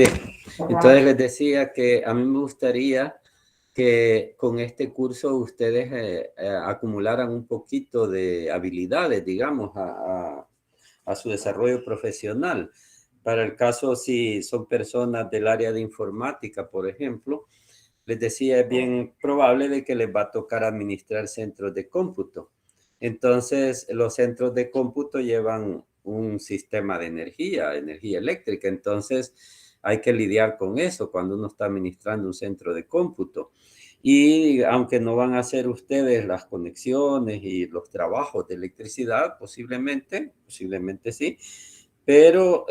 Sí, entonces les decía que a mí me gustaría que con este curso ustedes acumularan un poquito de habilidades, digamos, a su desarrollo profesional. Para el caso, si son personas del área de informática, por ejemplo, les decía, es bien probable de que les va a tocar administrar centros de cómputo. Entonces, los centros de cómputo llevan un sistema de energía eléctrica. Entonces, hay que lidiar con eso cuando uno está administrando un centro de cómputo. Y aunque no van a hacer ustedes las conexiones y los trabajos de electricidad, posiblemente sí, pero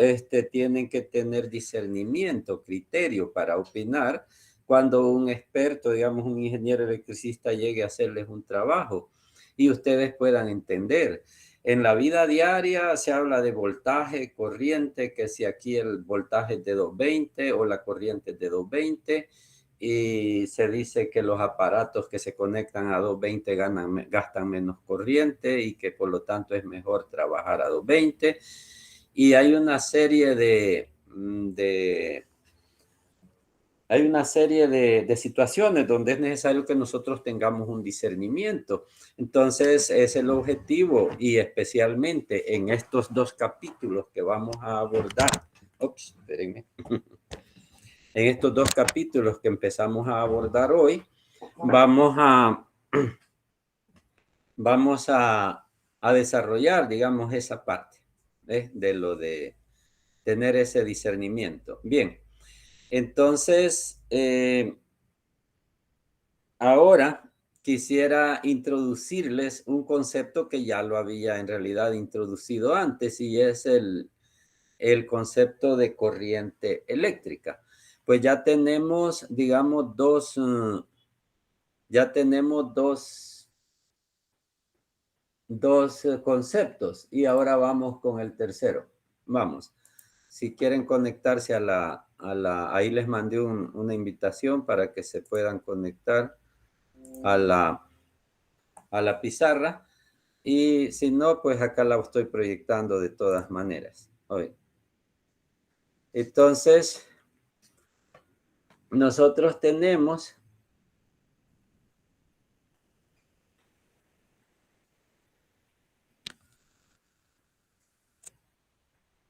tienen que tener discernimiento, criterio para opinar cuando un experto, digamos un ingeniero electricista, llegue a hacerles un trabajo y ustedes puedan entender. En la vida diaria se habla de voltaje, corriente, que si aquí el voltaje es de 220 o la corriente es de 220, y se dice que los aparatos que se conectan a 220 gastan menos corriente y que por lo tanto es mejor trabajar a 220. Y hay una serie de situaciones donde es necesario que nosotros tengamos un discernimiento. Entonces, es el objetivo, y especialmente en estos dos capítulos que vamos a abordar. Espérenme. En estos dos capítulos que empezamos a abordar hoy, vamos a desarrollar, digamos, esa parte, de lo de tener ese discernimiento. Bien, entonces, ahora quisiera introducirles un concepto que ya lo había en realidad introducido antes, y es el concepto de corriente eléctrica. Pues ya tenemos, digamos, dos conceptos, y ahora vamos con el tercero. Vamos. Si quieren conectarse ahí les mandé una invitación para que se puedan conectar a la pizarra, y si no, pues acá la estoy proyectando de todas maneras. Hoy. Entonces, nosotros tenemos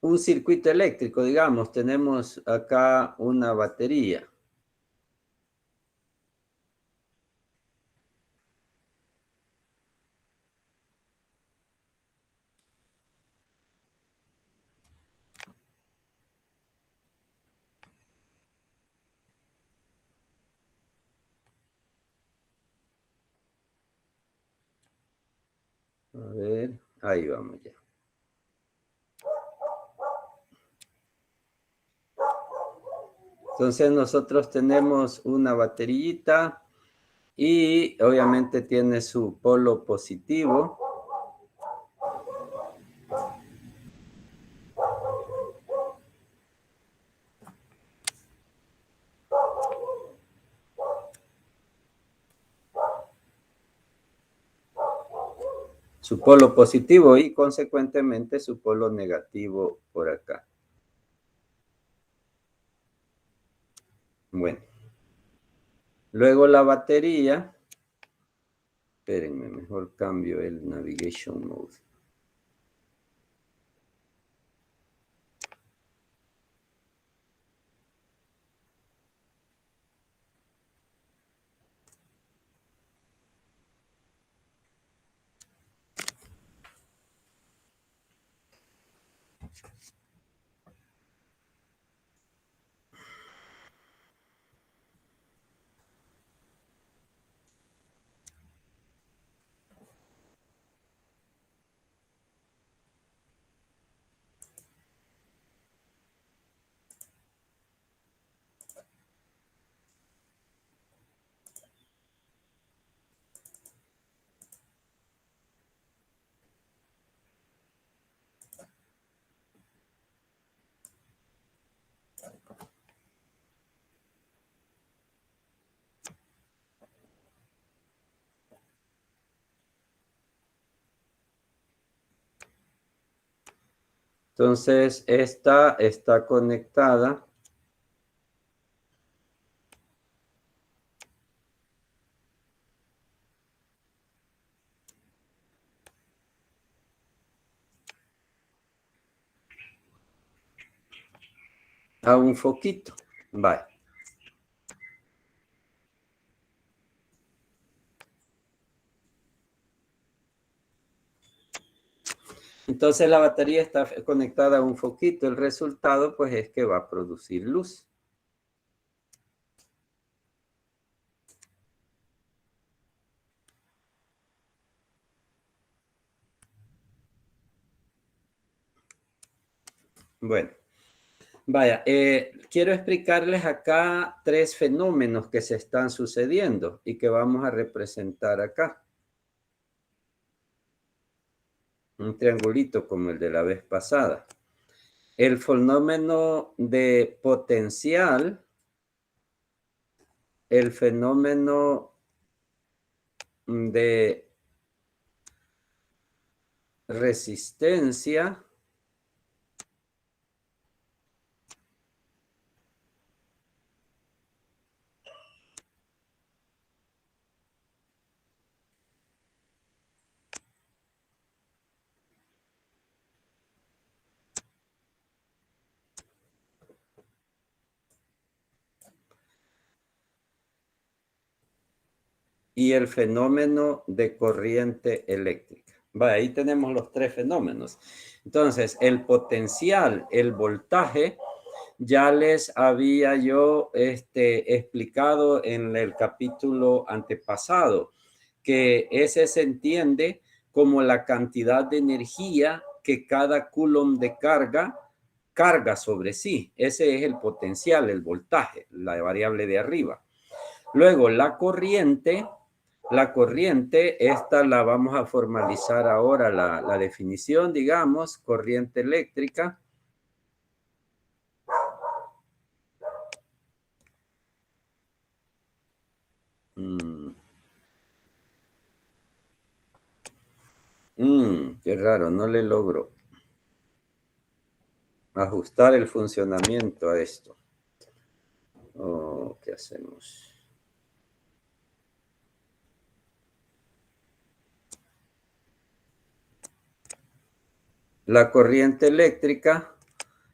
un circuito eléctrico, digamos, tenemos acá una batería. A ver, ahí vamos ya. Entonces nosotros tenemos una baterita y obviamente tiene su polo positivo. Su polo positivo y consecuentemente su polo negativo por acá. Bueno. Luego la batería. Espérenme, mejor cambio el navigation mode. Entonces, esta está conectada a un foquito. Vale. Entonces la batería está conectada a un foquito. El resultado pues es que va a producir luz. Bueno, vaya, quiero explicarles acá 3 fenómenos que se están sucediendo y que vamos a representar acá. Un triangulito como el de la vez pasada. El fenómeno de potencial, el fenómeno de resistencia y el fenómeno de corriente eléctrica. Vale, ahí tenemos los 3 fenómenos. Entonces, el potencial, el voltaje, ya les había yo explicado en el capítulo antepasado, que ese se entiende como la cantidad de energía que cada coulomb de carga sobre sí. Ese es el potencial, el voltaje, la variable de arriba. Luego, la corriente, esta la vamos a formalizar ahora, la definición, digamos, corriente eléctrica. Qué raro, no le logro ajustar el funcionamiento a esto. Oh, ¿qué hacemos? La corriente eléctrica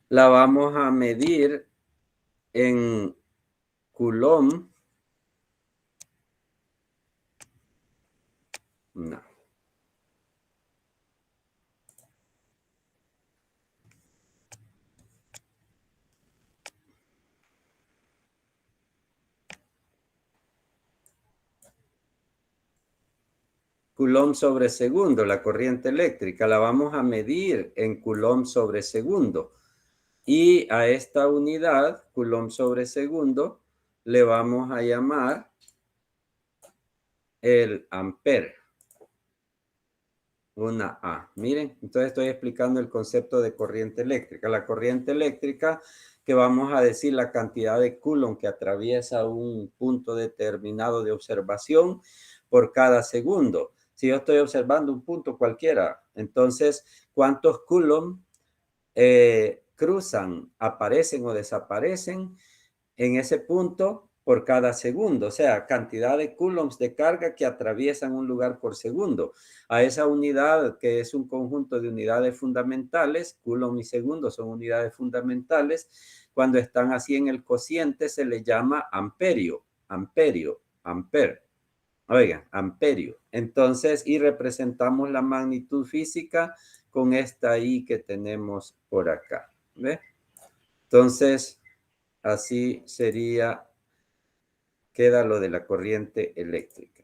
la vamos a medir en Coulomb. No. Coulomb sobre segundo, la corriente eléctrica, la vamos a medir en Coulomb sobre segundo. Y a esta unidad, Coulomb sobre segundo, le vamos a llamar el ampere. Una A. Miren, entonces estoy explicando el concepto de corriente eléctrica. La corriente eléctrica, que vamos a decir la cantidad de Coulomb que atraviesa un punto determinado de observación por cada segundo. Si yo estoy observando un punto cualquiera, entonces, ¿cuántos Coulomb cruzan, aparecen o desaparecen en ese punto por cada segundo? O sea, cantidad de coulombs de carga que atraviesan un lugar por segundo. A esa unidad, que es un conjunto de unidades fundamentales, coulomb y segundo son unidades fundamentales, cuando están así en el cociente se le llama amperio, ampere. Oigan, amperio. Entonces, y representamos la magnitud física con esta I que tenemos por acá. ¿Ve? Entonces, así sería, queda lo de la corriente eléctrica.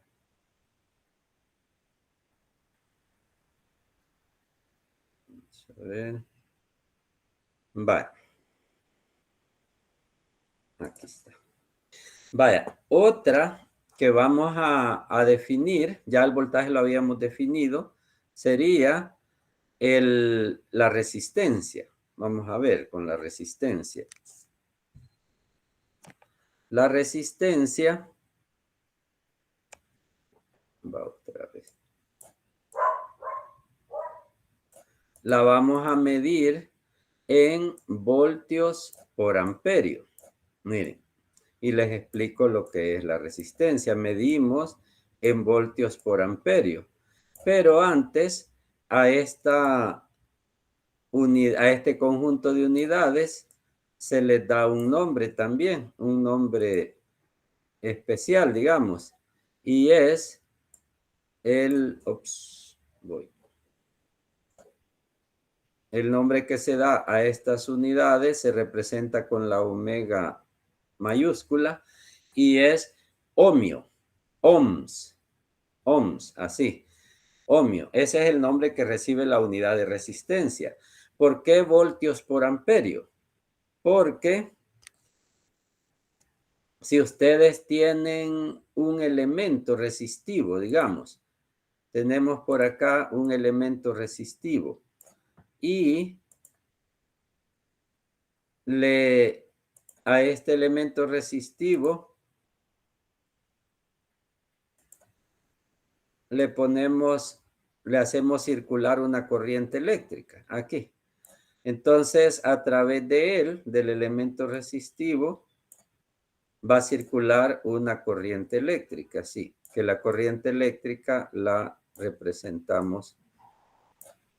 Vamos a ver. Vale. Aquí está. Vaya, otra que vamos a definir, ya el voltaje lo habíamos definido, sería la resistencia. Vamos a ver con la resistencia. La resistencia, va otra vez. La vamos a medir en voltios por amperio. Miren, y les explico lo que es la resistencia. Medimos en voltios por amperio. Pero antes, a este conjunto de unidades se les da un nombre también, un nombre especial, digamos, y es el nombre que se da a estas unidades se representa con la omega mayúscula y es ohmio, ohms, así, ohmio. Ese es el nombre que recibe la unidad de resistencia. ¿Por qué voltios por amperio? Porque si ustedes tienen un elemento resistivo, digamos, tenemos por acá un elemento resistivo y a este elemento resistivo le hacemos circular una corriente eléctrica aquí. Entonces, a través de él, del elemento resistivo, va a circular una corriente eléctrica, sí, que la corriente eléctrica la representamos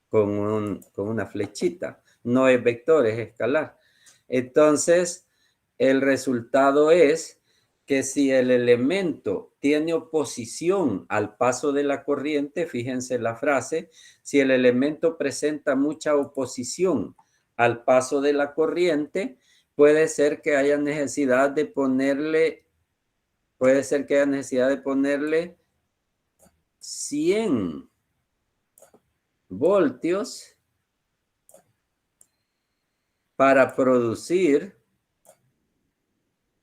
con una flechita. No es vector, es escalar. Entonces, el resultado es que si el elemento tiene oposición al paso de la corriente, fíjense la frase, si el elemento presenta mucha oposición al paso de la corriente, puede ser que haya necesidad de ponerle 100 voltios para producir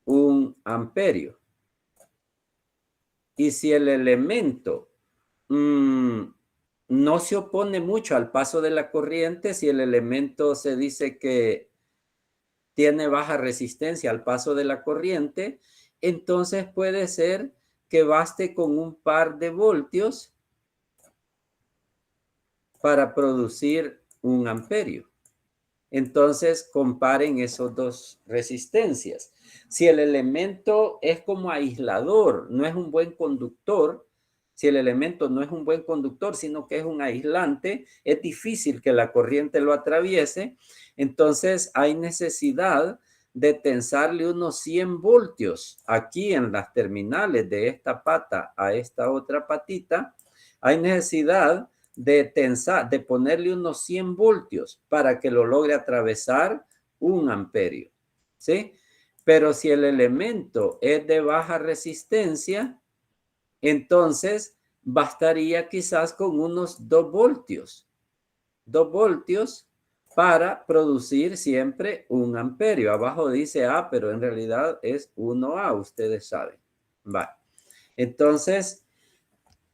un amperio. Y si el elemento no se opone mucho al paso de la corriente, si el elemento se dice que tiene baja resistencia al paso de la corriente, entonces puede ser que baste con un par de voltios para producir un amperio. Entonces comparen esos dos resistencias. Si el elemento es como aislador, no es un buen conductor, si el elemento no es un buen conductor, sino que es un aislante, es difícil que la corriente lo atraviese, entonces hay necesidad de tensarle unos 100 voltios aquí en las terminales de esta pata a esta otra patita. Hay necesidad de ponerle unos 100 voltios para que lo logre atravesar un amperio, ¿sí? Pero si el elemento es de baja resistencia, entonces bastaría quizás con unos 2 voltios. 2 voltios para producir siempre un amperio. Abajo dice A, pero en realidad es 1A, ustedes saben. Va. Entonces,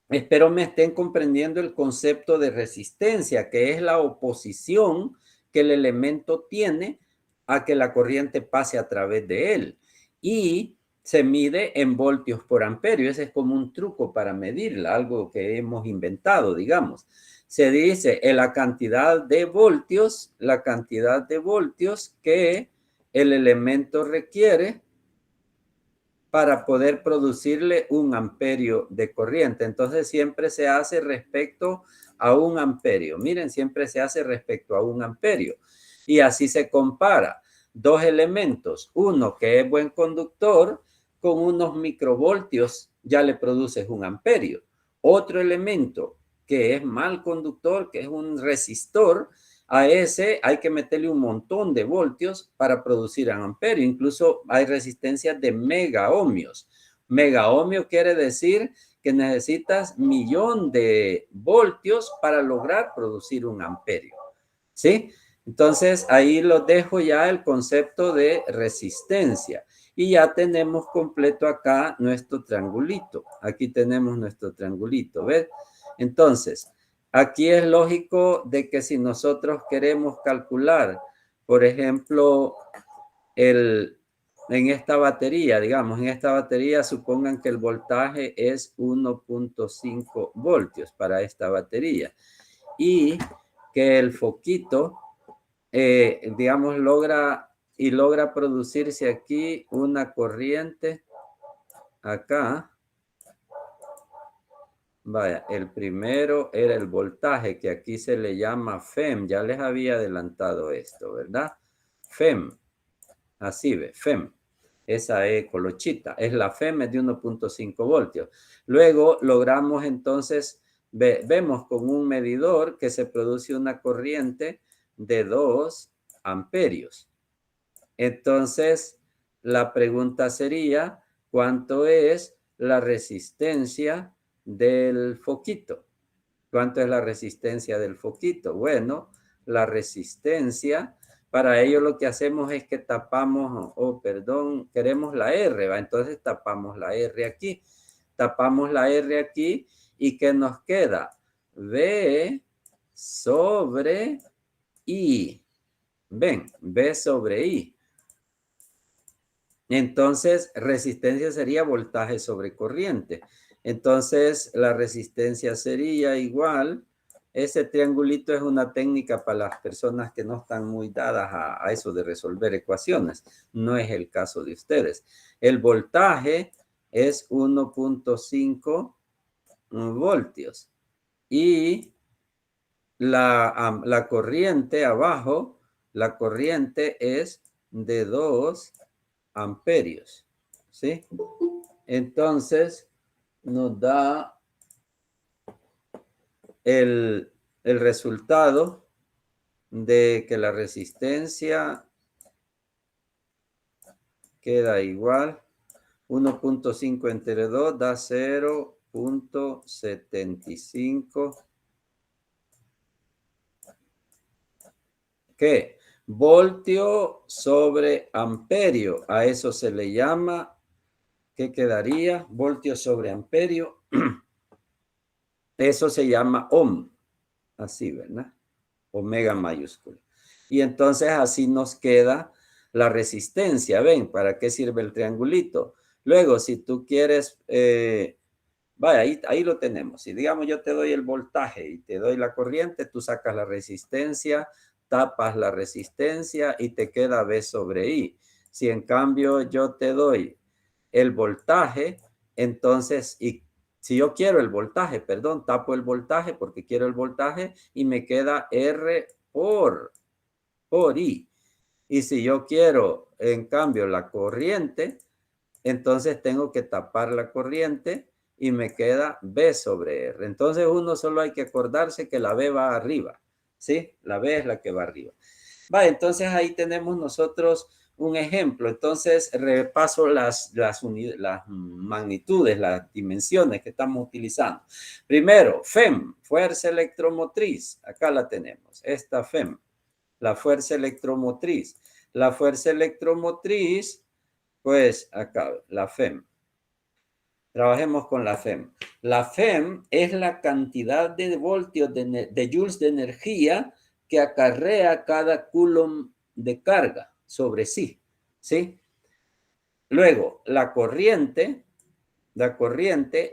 espero me estén comprendiendo el concepto de resistencia, que es la oposición que el elemento tiene a que la corriente pase a través de él. Y se mide en voltios por amperio. Ese es como un truco para medirla, algo que hemos inventado, digamos. Se dice la cantidad de voltios que el elemento requiere para poder producirle un amperio de corriente. Entonces siempre se hace respecto a un amperio. Miren, siempre se hace respecto a un amperio. Y así se compara dos elementos. Uno que es buen conductor, con unos microvoltios ya le produces un amperio. Otro elemento que es mal conductor, que es un resistor, a ese hay que meterle un montón de voltios para producir un amperio. Incluso hay resistencias de mega ohmios. Mega ohmio quiere decir que necesitas 1.000.000 de voltios para lograr producir un amperio. ¿Sí? Entonces ahí lo dejo ya el concepto de resistencia. Y ya tenemos completo acá nuestro triangulito. Aquí tenemos nuestro triangulito, ¿ves? Entonces, aquí es lógico de que si nosotros queremos calcular, por ejemplo, en esta batería, digamos, en esta batería supongan que el voltaje es 1.5 voltios para esta batería y que el foquito, digamos, logra producirse aquí una corriente acá. Vaya, el primero era el voltaje, que aquí se le llama FEM. Ya les había adelantado esto, ¿verdad? FEM. Así ve, FEM. Esa es colochita. Es la FEM es de 1.5 voltios. Luego logramos entonces, vemos con un medidor que se produce una corriente de 2 amperios. Entonces, la pregunta sería, ¿cuánto es la resistencia del foquito? ¿Cuánto es la resistencia del foquito? Bueno, la resistencia, para ello lo que hacemos es que tapamos, perdón, queremos la R, ¿va? Entonces tapamos la R aquí. Tapamos la R aquí y ¿qué nos queda? V sobre I. Ven, V sobre I. Entonces, resistencia sería voltaje sobre corriente. Entonces, la resistencia sería igual. Ese triangulito es una técnica para las personas que no están muy dadas a eso de resolver ecuaciones. No es el caso de ustedes. El voltaje es 1.5 voltios. Y la corriente abajo, la corriente es de 2 amperios, ¿sí? Entonces, nos da el resultado de que la resistencia queda igual. 1.5 entre 2 da 0.75. ¿Qué? Voltio sobre amperio. A eso se le llama, ¿qué quedaría? Voltio sobre amperio. Eso se llama ohm. Así, ¿verdad? Omega mayúscula. Y entonces así nos queda la resistencia. ¿Ven? ¿Para qué sirve el triangulito? Luego, si tú quieres, vaya, ahí lo tenemos. Si digamos yo te doy el voltaje y te doy la corriente, tú sacas la resistencia, tapas la resistencia y te queda V sobre I. Si en cambio yo te doy el voltaje, entonces, y si yo quiero el voltaje, perdón, tapo el voltaje porque quiero el voltaje y me queda R por I. Y si yo quiero, en cambio, la corriente, entonces tengo que tapar la corriente y me queda B sobre R. Entonces uno solo hay que acordarse que la B va arriba, ¿sí? La B es la que va arriba. Va, entonces ahí tenemos nosotros un ejemplo. Entonces repaso las magnitudes, las dimensiones que estamos utilizando. Primero, FEM, fuerza electromotriz. Acá la tenemos, esta FEM, la fuerza electromotriz. La fuerza electromotriz, pues acá, la FEM. Trabajemos con la FEM. La FEM es la cantidad de voltios de joules de energía que acarrea cada coulomb de carga sobre sí, ¿sí? Luego, la corriente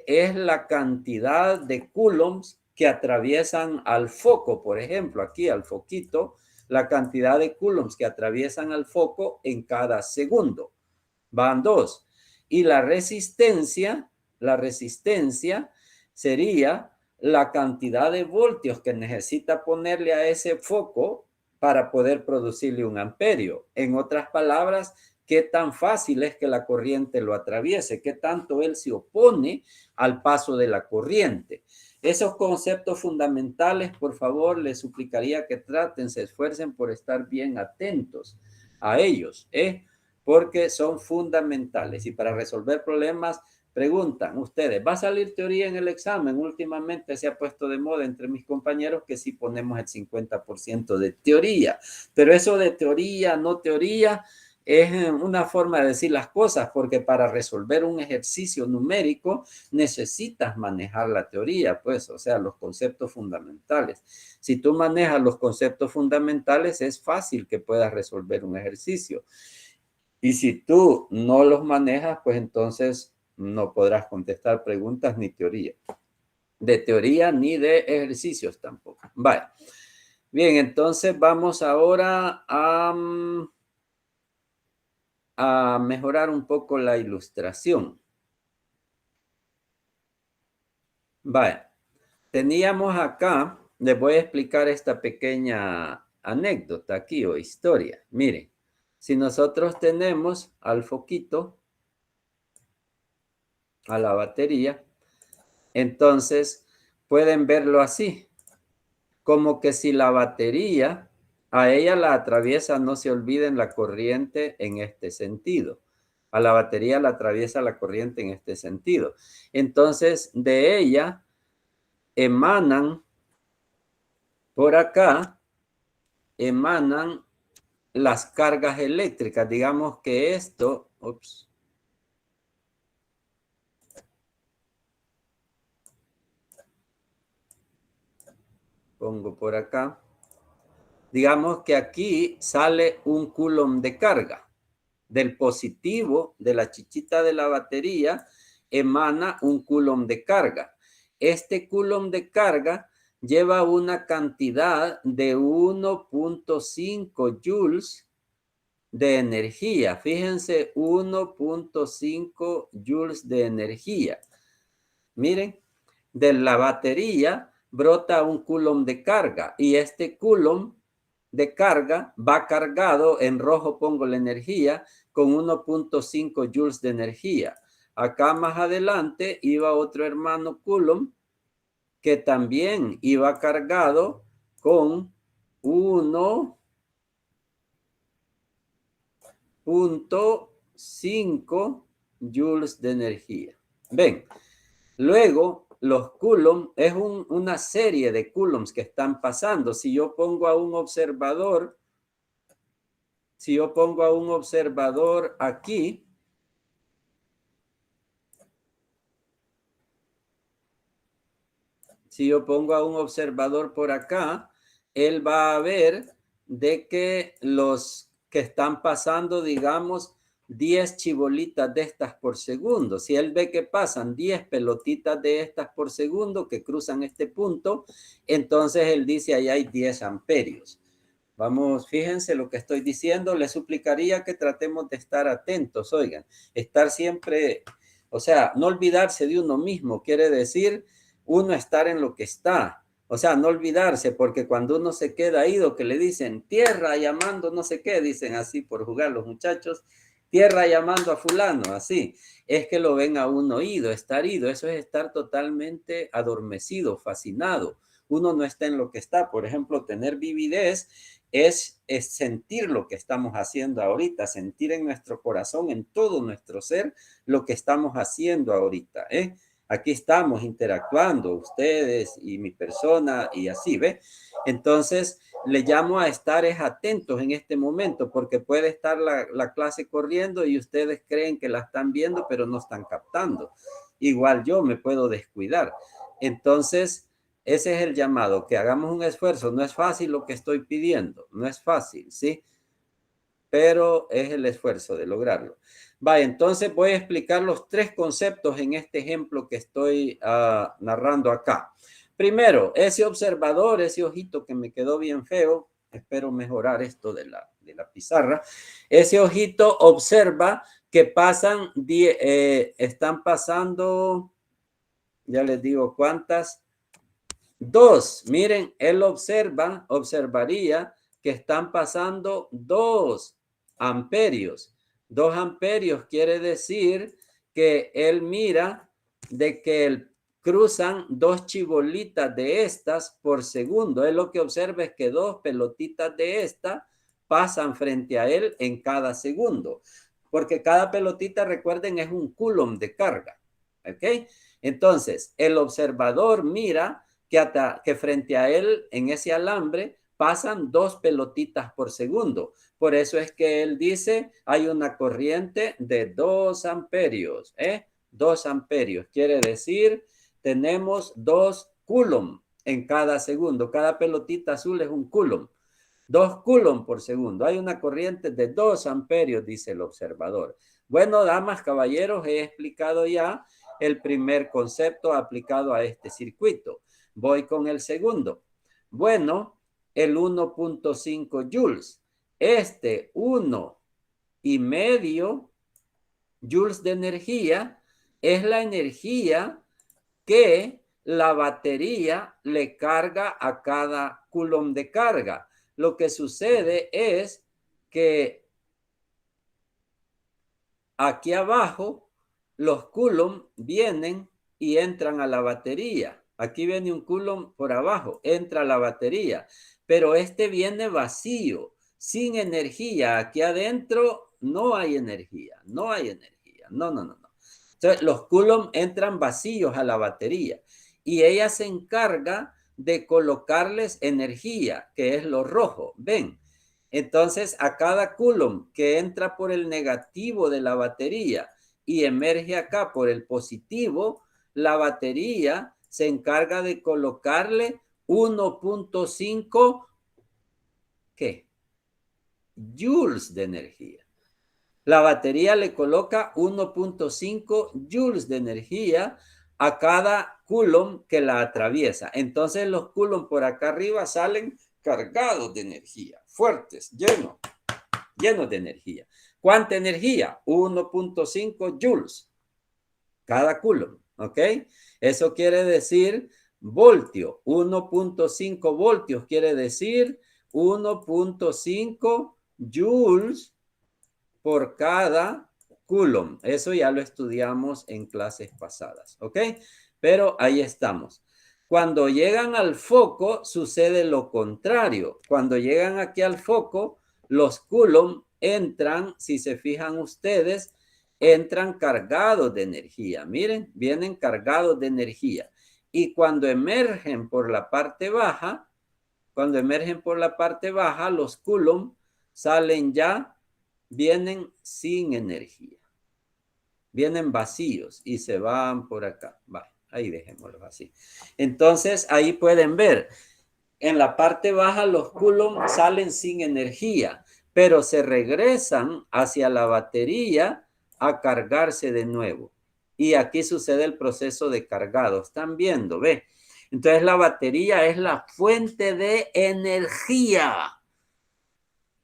es la cantidad de coulombs que atraviesan al foco, por ejemplo, aquí al foquito, la cantidad de coulombs que atraviesan al foco en cada segundo. Van dos. Y la resistencia sería la cantidad de voltios que necesita ponerle a ese foco para poder producirle un amperio. En otras palabras, qué tan fácil es que la corriente lo atraviese, qué tanto él se opone al paso de la corriente. Esos conceptos fundamentales, por favor, les suplicaría que traten, se esfuercen por estar bien atentos a ellos, porque son fundamentales. Y para resolver problemas, preguntan ustedes, ¿va a salir teoría en el examen? Últimamente se ha puesto de moda entre mis compañeros que sí ponemos el 50% de teoría, pero eso de teoría, no teoría, es una forma de decir las cosas, porque para resolver un ejercicio numérico necesitas manejar la teoría, pues, o sea, los conceptos fundamentales. Si tú manejas los conceptos fundamentales, es fácil que puedas resolver un ejercicio. Y si tú no los manejas, pues entonces no podrás contestar preguntas ni teoría. De teoría ni de ejercicios tampoco. Vale. Bien, entonces vamos ahora a mejorar un poco la ilustración. Vale. Teníamos acá, les voy a explicar esta pequeña anécdota aquí o historia. Miren, Si nosotros tenemos al foquito, a la batería, entonces pueden verlo así, como que si la batería a ella la atraviesa, no se olviden, la corriente en este sentido. A la batería la atraviesa la corriente en este sentido. Entonces, de ella emanan, por acá, emanan las cargas eléctricas. Digamos que esto, ups, pongo por acá. Digamos que aquí sale un coulomb de carga. Del positivo de la chichita de la batería emana un coulomb de carga. Este coulomb de carga lleva una cantidad de 1.5 joules de energía. Fíjense, 1.5 joules de energía. Miren, de la batería brota un coulomb de carga y este coulomb de carga va cargado, en rojo pongo la energía, con 1.5 joules de energía. Acá más adelante iba otro hermano coulomb que también iba cargado con 1.5 joules de energía. Ven, luego los coulombs es una serie de coulombs que están pasando. Si yo pongo a un observador, aquí, si yo pongo a un observador por acá, él va a ver de que los que están pasando, digamos, 10 chibolitas de estas por segundo. Si él ve que pasan 10 pelotitas de estas por segundo que cruzan este punto, entonces él dice ahí hay 10 amperios. Vamos, fíjense lo que estoy diciendo. Les suplicaría que tratemos de estar atentos, oigan, estar siempre, o sea, no olvidarse de uno mismo, quiere decir uno estar en lo que está. O sea, no olvidarse, porque cuando uno se queda ido, que le dicen tierra llamando no sé qué, dicen así por jugar los muchachos, tierra llamando a fulano, así, es que lo ven a uno ido, estar ido, eso es estar totalmente adormecido, fascinado. Uno no está en lo que está. Por ejemplo, tener vividez es sentir lo que estamos haciendo ahorita, sentir en nuestro corazón, en todo nuestro ser, lo que estamos haciendo ahorita, ¿eh? Aquí estamos interactuando, ustedes y mi persona y así, ¿ve? Entonces, le llamo a estar atentos en este momento, porque puede estar la clase corriendo y ustedes creen que la están viendo, pero no están captando. Igual yo me puedo descuidar. Entonces, ese es el llamado, que hagamos un esfuerzo. No es fácil lo que estoy pidiendo, no es fácil, ¿sí? Pero es el esfuerzo de lograrlo. Vaya, entonces voy a explicar los tres conceptos en este ejemplo que estoy narrando acá. Primero, ese observador, ese ojito que me quedó bien feo, espero mejorar esto de la pizarra. Ese ojito observa que pasan, están pasando, ya les digo cuántas, dos. Miren, él observaría que están pasando 2 amperios. 2 amperios quiere decir que él mira de que cruzan 2 chibolitas de estas por segundo. Él lo que observa es que 2 pelotitas de esta pasan frente a él en cada segundo. Porque cada pelotita, recuerden, es un coulomb de carga. ¿Ok? Entonces, el observador mira que frente a él, en ese alambre, pasan 2 pelotitas por segundo. Por eso es que él dice, hay una corriente de 2 amperios, 2 amperios. Quiere decir, tenemos 2 coulomb en cada segundo. Cada pelotita azul es un coulomb. 2 coulomb por segundo. Hay una corriente de 2 amperios, dice el observador. Bueno, damas, caballeros, he explicado ya el primer concepto aplicado a este circuito. Voy con el segundo. Bueno, el 1.5 joules. Este 1,5 joules de energía es la energía que la batería le carga a cada coulomb de carga. Lo que sucede es que aquí abajo, los coulomb vienen y entran a la batería. Aquí viene un coulomb por abajo, entra a la batería, pero este viene vacío, sin energía. Aquí adentro no hay energía, no hay energía. No, no, no, no. Entonces, los coulomb entran vacíos a la batería y ella se encarga de colocarles energía, que es lo rojo. ¿Ven? Entonces, a cada coulomb que entra por el negativo de la batería y emerge acá por el positivo, la batería se encarga de colocarle 1.5 ¿qué? Joules de energía. La batería le coloca 1.5 joules de energía a cada coulomb que la atraviesa. Entonces los coulomb por acá arriba salen cargados de energía, fuertes, llenos de energía. ¿Cuánta energía? 1.5 joules cada coulomb, ¿ok? Eso quiere decir voltio. 1.5 voltios quiere decir 1.5 joules por cada coulomb. Eso ya lo estudiamos en clases pasadas, ¿ok? Pero ahí estamos. Cuando llegan al foco, sucede lo contrario. Cuando llegan aquí al foco, los coulomb entran, si se fijan ustedes, entran cargados de energía. Miren, vienen cargados de energía. Y cuando emergen por la parte baja, los coulomb salen ya, vienen sin energía. Vienen vacíos y se van por acá. Va, ahí dejémoslo así. Entonces, ahí pueden ver, en la parte baja los coulomb salen sin energía, pero se regresan hacia la batería a cargarse de nuevo. Y aquí sucede el proceso de cargado. ¿Están viendo? ¿Ve? Entonces la batería es la fuente de energía,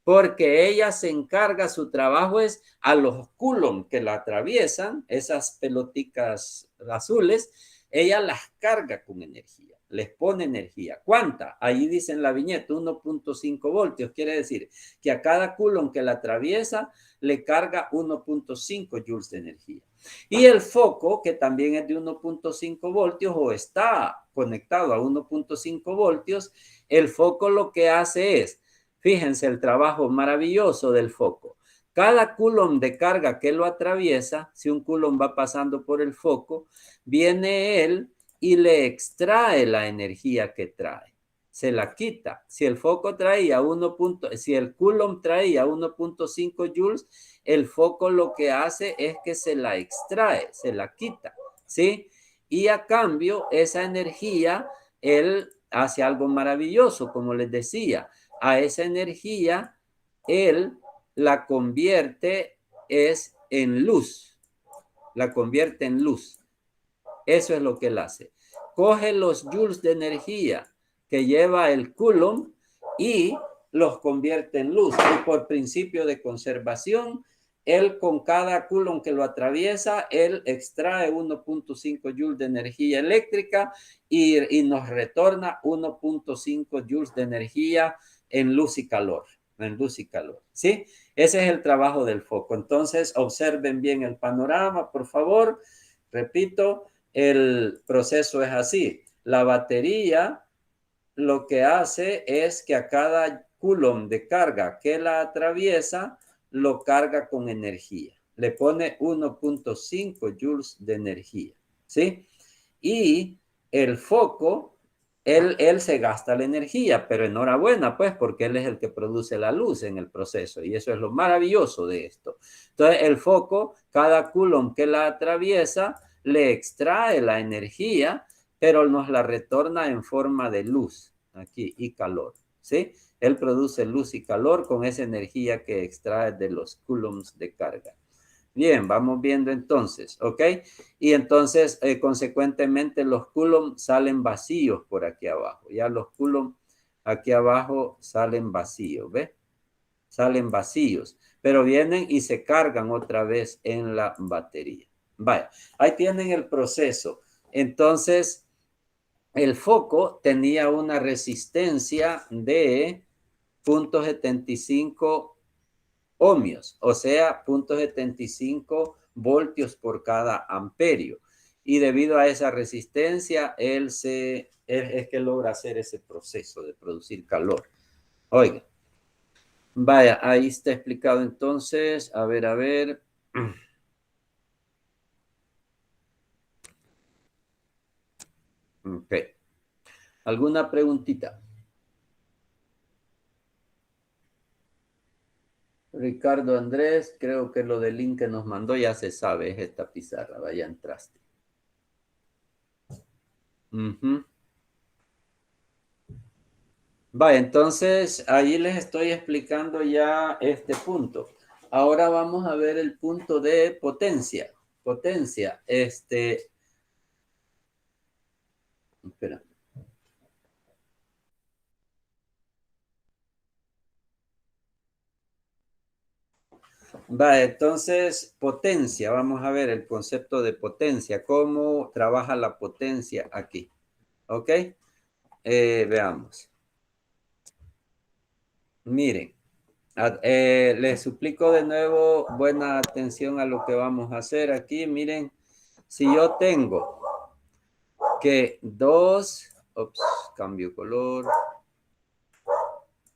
porque ella se encarga, su trabajo es a los coulomb que la atraviesan, esas pelotitas azules, ella las carga con energía, les pone energía. ¿Cuánta? Ahí dice en la viñeta 1.5 voltios, quiere decir que a cada coulomb que la atraviesa le carga 1.5 joules de energía. Y el foco, que también es de 1.5 voltios o está conectado a 1.5 voltios, el foco lo que hace es, fíjense el trabajo maravilloso del foco. Cada coulomb de carga que lo atraviesa, si un coulomb va pasando por el foco, viene él y le extrae la energía que trae. Se la quita. Si el foco traía si el coulomb traía 1.5 joules, el foco lo que hace es que se la extrae, se la quita, ¿sí? Y a cambio, esa energía, él hace algo maravilloso, como les decía. A esa energía, él la convierte en luz. La convierte en luz. Eso es lo que él hace. Coge los joules de energía que lleva el coulomb y los convierte en luz. Y por principio de conservación, él con cada coulomb que lo atraviesa, él extrae 1.5 joules de energía eléctrica y nos retorna 1.5 joules de energía en luz y calor. En luz y calor, ¿sí? Ese es el trabajo del foco. Entonces, observen bien el panorama, por favor. Repito, el proceso es así. La batería lo que hace es que a cada coulomb de carga que la atraviesa, lo carga con energía. Le pone 1.5 joules de energía, ¿sí? Y el foco, él se gasta la energía, pero enhorabuena, pues, porque él es el que produce la luz en el proceso. Y eso es lo maravilloso de esto. Entonces, el foco, cada coulomb que la atraviesa, le extrae la energía, pero nos la retorna en forma de luz aquí y calor, ¿sí? Él produce luz y calor con esa energía que extrae de los coulombs de carga. Bien, vamos viendo entonces, ¿ok? Y entonces, consecuentemente, los coulomb salen vacíos por aquí abajo. Ya los coulomb aquí abajo salen vacíos, ¿ves? Salen vacíos, pero vienen y se cargan otra vez en la batería. Vaya, ahí tienen el proceso. Entonces, el foco tenía una resistencia de 0.75 ohmios, o sea, 0.75 voltios por cada amperio. Y debido a esa resistencia, es que logra hacer ese proceso de producir calor. Oiga, vaya, ahí está explicado entonces. A ver, a ver. Ok. ¿Alguna preguntita? Ricardo Andrés, creo que lo del link que nos mandó ya se sabe, es esta pizarra, vaya, entraste. Vaya, entonces ahí les estoy explicando ya este punto. Ahora vamos a ver el punto de potencia. Potencia, espera. Vale, entonces, potencia, vamos a ver el concepto de potencia, cómo trabaja la potencia aquí, ¿ok? Veamos. Miren, les suplico de nuevo buena atención a lo que vamos a hacer aquí. Miren, si yo tengo que cambio color,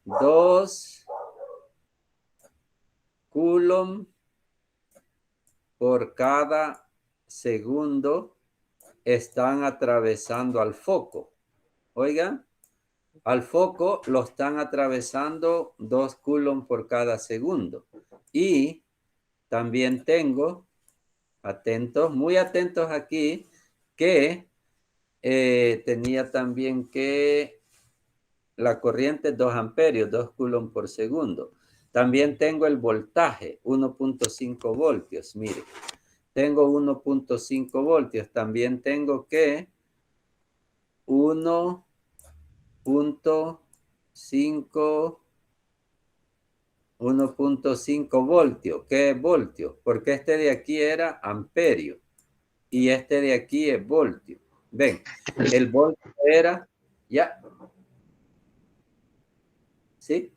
2 coulomb por cada segundo están atravesando al foco. Oigan, al foco lo están atravesando 2 coulomb por cada segundo. Y también tengo, atentos, muy atentos aquí, que tenía también que la corriente es 2 amperios, 2 coulomb por segundo. También tengo el voltaje, 1.5 voltios. Mire, tengo 1.5 voltios. También tengo que 1.5 voltios. ¿Qué es voltio? Porque este de aquí era amperio y este de aquí es voltio. Ven, el voltio era, ya, ¿sí?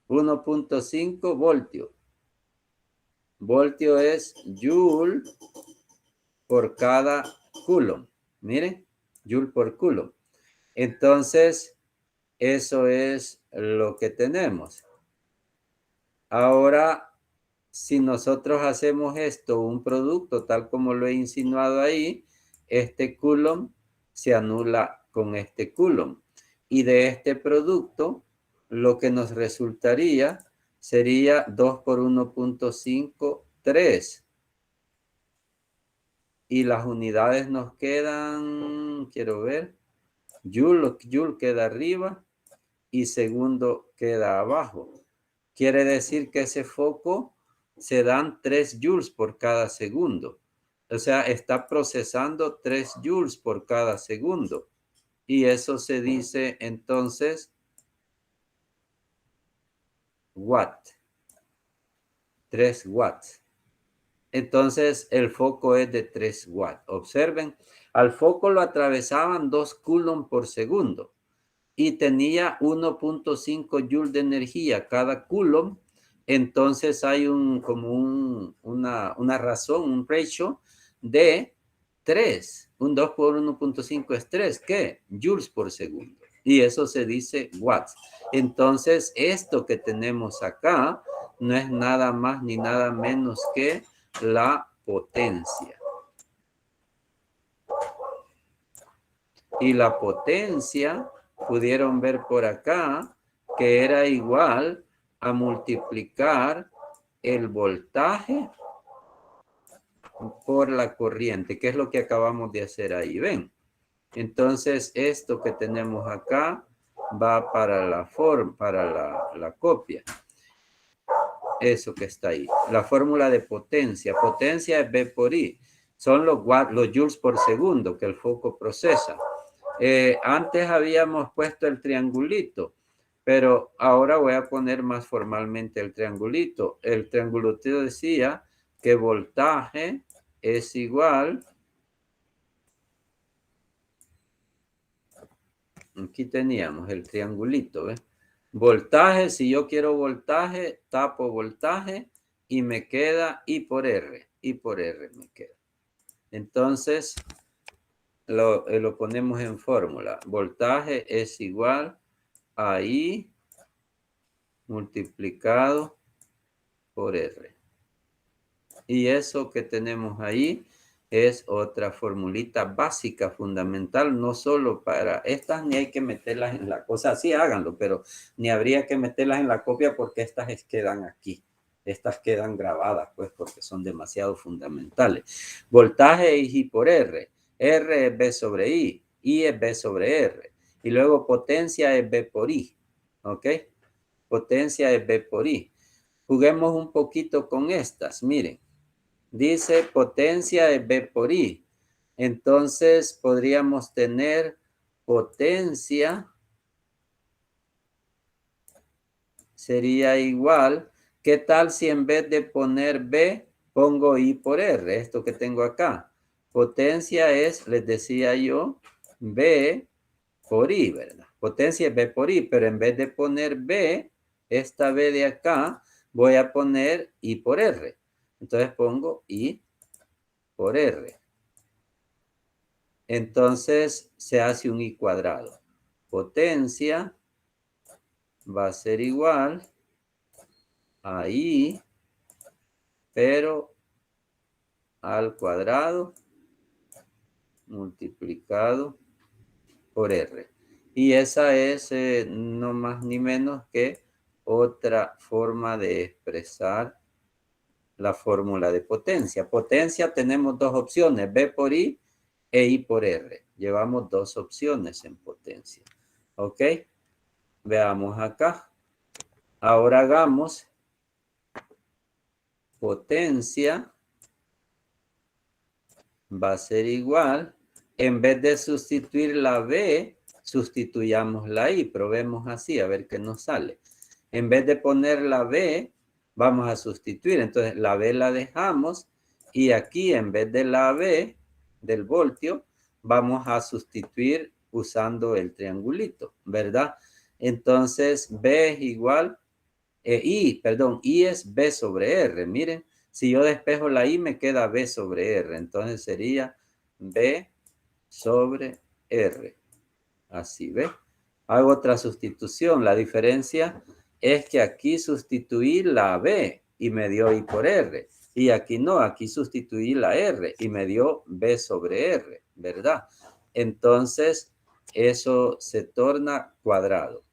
1.5 voltios. Voltio es joule por cada coulomb. Miren, joule por coulomb. Entonces, eso es lo que tenemos. Ahora, si nosotros hacemos esto, un producto tal como lo he insinuado ahí, este coulomb se anula con este coulomb. Y de este producto, lo que nos resultaría sería 2 por 1.5, 3. Y las unidades nos quedan, quiero ver, joule queda arriba y segundo queda abajo. Quiere decir que ese foco se dan 3 joules por cada segundo. O sea, está procesando 3 joules por cada segundo. Y eso se dice entonces watt. 3 watts. Entonces el foco es de 3 watts. Observen, al foco lo atravesaban 2 coulomb por segundo y tenía 1.5 joules de energía cada coulomb. Entonces hay una razón, un ratio de 3. Un 2 por 1.5 es 3. ¿Qué? Joules por segundo. Y eso se dice watts. Entonces esto que tenemos acá no es nada más ni nada menos que la potencia. Y la potencia, pudieron ver por acá, que era igual a multiplicar el voltaje por la corriente, que es lo que acabamos de hacer ahí, ¿ven? Entonces, esto que tenemos acá va para la copia. Eso que está ahí. La fórmula de potencia. Potencia es V por I. Son los joules por segundo que el foco procesa. Antes habíamos puesto el triangulito, pero ahora voy a poner más formalmente el triangulito. El triangulito decía que voltaje es igual Aquí teníamos el triangulito, ¿ves? Voltaje, si yo quiero voltaje, tapo voltaje y me queda I por R. I por R me queda. Entonces, lo ponemos en fórmula. Voltaje es igual a I multiplicado por R. Y eso que tenemos ahí es otra formulita básica, fundamental, no solo para estas, ni hay que meterlas en la cosa, sí háganlo, pero ni habría que meterlas en la copia porque estas quedan aquí. Estas quedan grabadas, pues, porque son demasiado fundamentales. Voltaje es I por R. R es B sobre I es B sobre R. Y luego potencia es B por I. ¿Ok? Potencia es B por I. Juguemos un poquito con estas, miren. Dice potencia es B por I. Entonces podríamos tener potencia sería igual. ¿Qué tal si en vez de poner B pongo I por R? Esto que tengo acá. Potencia es, les decía yo, B por I, ¿verdad? Potencia es B por I, pero en vez de poner B, esta B de acá, voy a poner I por R. Entonces pongo I por R. Entonces se hace un I cuadrado. Potencia va a ser igual a I, pero al cuadrado multiplicado por R. Y esa es no más ni menos que otra forma de expresar la fórmula de potencia. Potencia tenemos dos opciones, B por I e I por R. Llevamos dos opciones en potencia. ¿Ok? Veamos acá. Ahora hagamos potencia va a ser igual. En vez de sustituir la B, sustituyamos la I. Probemos así, a ver qué nos sale. En vez de poner la B, vamos a sustituir. Entonces, la B la dejamos. Y aquí, en vez de la B, del voltio, vamos a sustituir usando el triangulito, ¿verdad? Entonces, B es igual, I es B sobre R. Miren, si yo despejo la I, me queda B sobre R. Entonces sería B sobre R. Así, ¿ve? Hago otra sustitución. La diferencia es que aquí sustituí la B y me dio I por R. Y aquí no, aquí sustituí la R y me dio B sobre R, ¿verdad? Entonces, eso se torna cuadrado.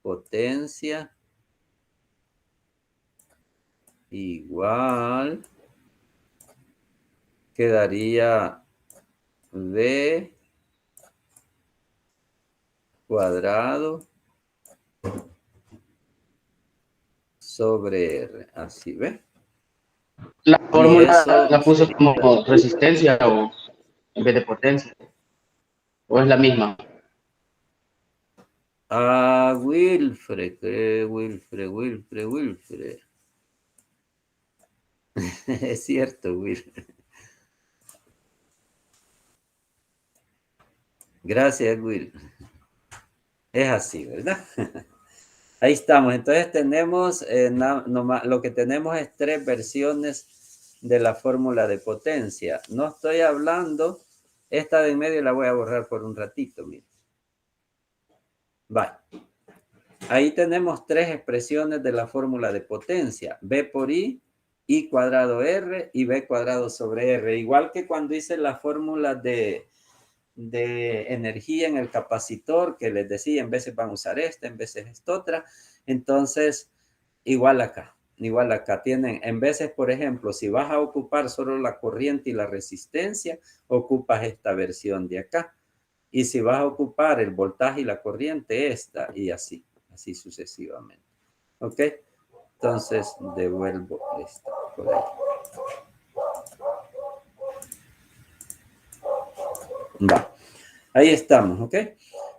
Potencia igual quedaría B cuadrado sobre R. Así, ¿ve? La Y fórmula eso la puso como sería... resistencia o en vez de potencia, o es la misma. Ah, Wilfred. Es cierto, Wilfred. Gracias, Will. Es así, ¿verdad? Ahí estamos. Entonces tenemos, lo que tenemos es 3 versiones de la fórmula de potencia. No estoy hablando, esta de en medio la voy a borrar por un ratito, miren. Vale. Ahí tenemos 3 expresiones de la fórmula de potencia. B por I cuadrado R y B cuadrado sobre R. Igual que cuando hice la fórmula de energía en el capacitor, que les decía, en veces van a usar esta, en veces esta otra. Entonces, igual acá. Tienen, en veces, por ejemplo, si vas a ocupar solo la corriente y la resistencia, ocupas esta versión de acá. Y si vas a ocupar el voltaje y la corriente, esta, y así sucesivamente. ¿Ok? Entonces, devuelvo esta por ahí. Va. Ahí estamos, ¿ok?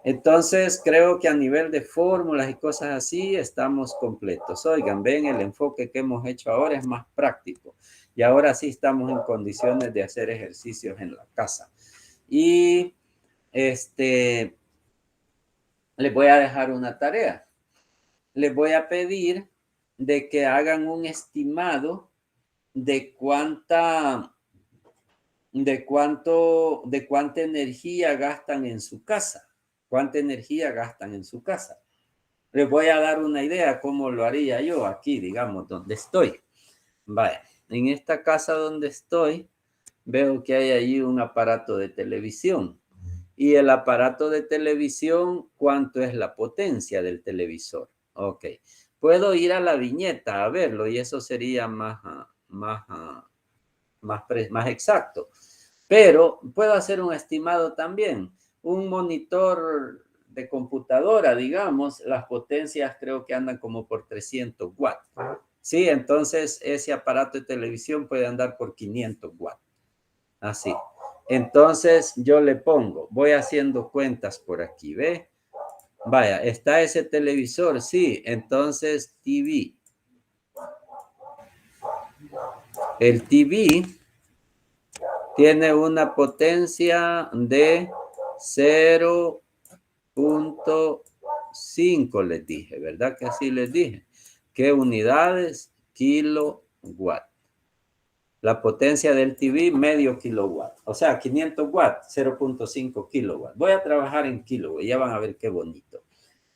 Entonces, creo que a nivel de fórmulas y cosas así, estamos completos. Oigan, ven, el enfoque que hemos hecho ahora es más práctico. Y ahora sí estamos en condiciones de hacer ejercicios en la casa. Y, les voy a dejar una tarea. Les voy a pedir de que hagan un estimado de cuánta energía gastan en su casa. ¿Cuánta energía gastan en su casa? Les voy a dar una idea cómo lo haría yo aquí, digamos, donde estoy. Vaya, en esta casa donde estoy, veo que hay ahí un aparato de televisión. Y el aparato de televisión, ¿cuánto es la potencia del televisor? Ok. Puedo ir a la viñeta a verlo y eso sería más exacto. Pero puedo hacer un estimado también. Un monitor de computadora, digamos, las potencias creo que andan como por 300 watts. Sí, entonces ese aparato de televisión puede andar por 500 watts. Así. Entonces yo le pongo, voy haciendo cuentas por aquí, ¿ve? Vaya, está ese televisor, sí. Entonces TV. El TV tiene una potencia de 0.5, les dije, ¿verdad que así les dije? ¿Qué unidades? Kilowatt. La potencia del TV, medio kilowatt. O sea, 500 watts, 0.5 kilowatt. Voy a trabajar en kilowatt, ya van a ver qué bonito.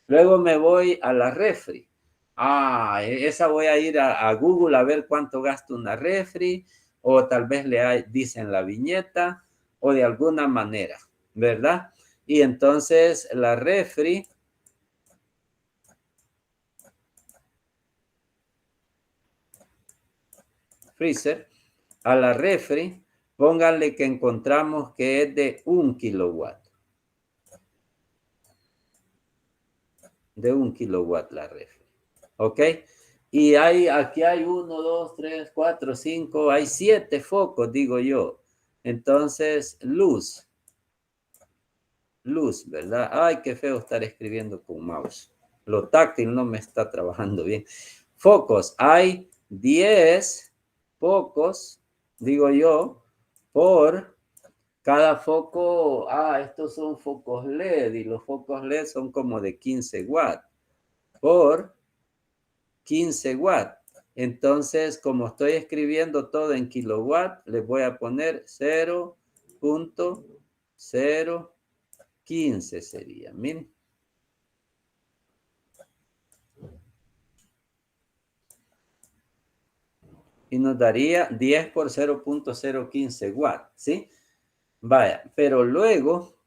Luego me voy a la refri. Esa voy a ir a Google a ver cuánto gasta una refri, o tal vez dicen la viñeta, o de alguna manera, ¿verdad? Y entonces la refri, freezer, a la refri, pónganle que encontramos que es de 1 kilowatt. De 1 kilowatt la refri. ¿Ok? Y aquí hay 1, 2, 3, 4, 5, hay 7 focos, digo yo. Entonces, luz, ¿verdad? Ay, qué feo estar escribiendo con mouse. Lo táctil no me está trabajando bien. Focos, hay 10 focos, digo yo, por cada foco. Estos son focos LED y los focos LED son como de 15 watts por 15 watts. Entonces, como estoy escribiendo todo en kilowatt, les voy a poner 0.015 sería. Miren. Y nos daría 10 por 0.015 watts, ¿sí? Vaya, pero luego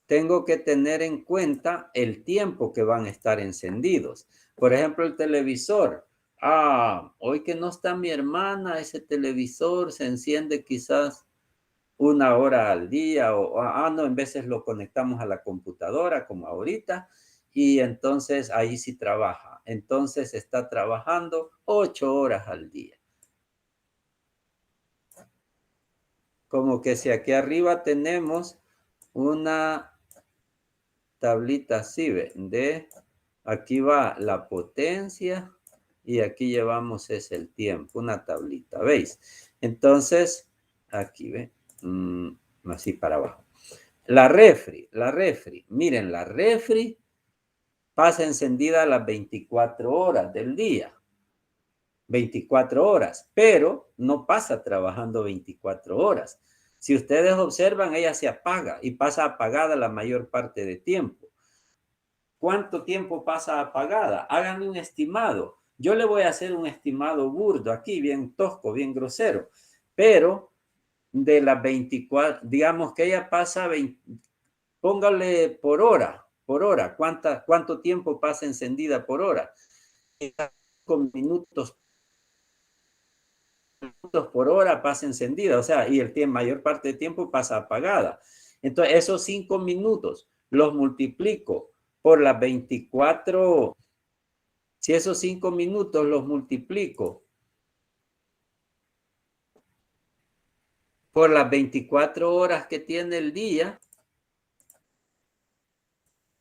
tengo que tener en cuenta el tiempo que van a estar encendidos. Por ejemplo, el televisor. Hoy que no está mi hermana, ese televisor se enciende quizás 1 hora al día no, en veces lo conectamos a la computadora como ahorita y entonces ahí sí trabaja. Entonces está trabajando 8 horas al día. Como que si aquí arriba tenemos una tablita así, ¿ve? Aquí va la potencia y aquí llevamos es el tiempo, una tablita, ¿veis? Entonces, aquí, ¿ve? Así para abajo. La refri, miren, la refri pasa encendida a las 24 horas del día. 24 horas, pero no pasa trabajando 24 horas. Si ustedes observan, ella se apaga y pasa apagada la mayor parte del tiempo. ¿Cuánto tiempo pasa apagada? Háganme un estimado. Yo le voy a hacer un estimado burdo aquí, bien tosco, bien grosero, pero de las 24, digamos que ella pasa 20, póngale por hora, ¿cuánto tiempo pasa encendida por hora? 5 minutos por hora pasa encendida, o sea, y mayor parte del tiempo pasa apagada. Entonces, esos 5 minutos los multiplico por las 24, si esos 5 minutos los multiplico por las 24 horas que tiene el día,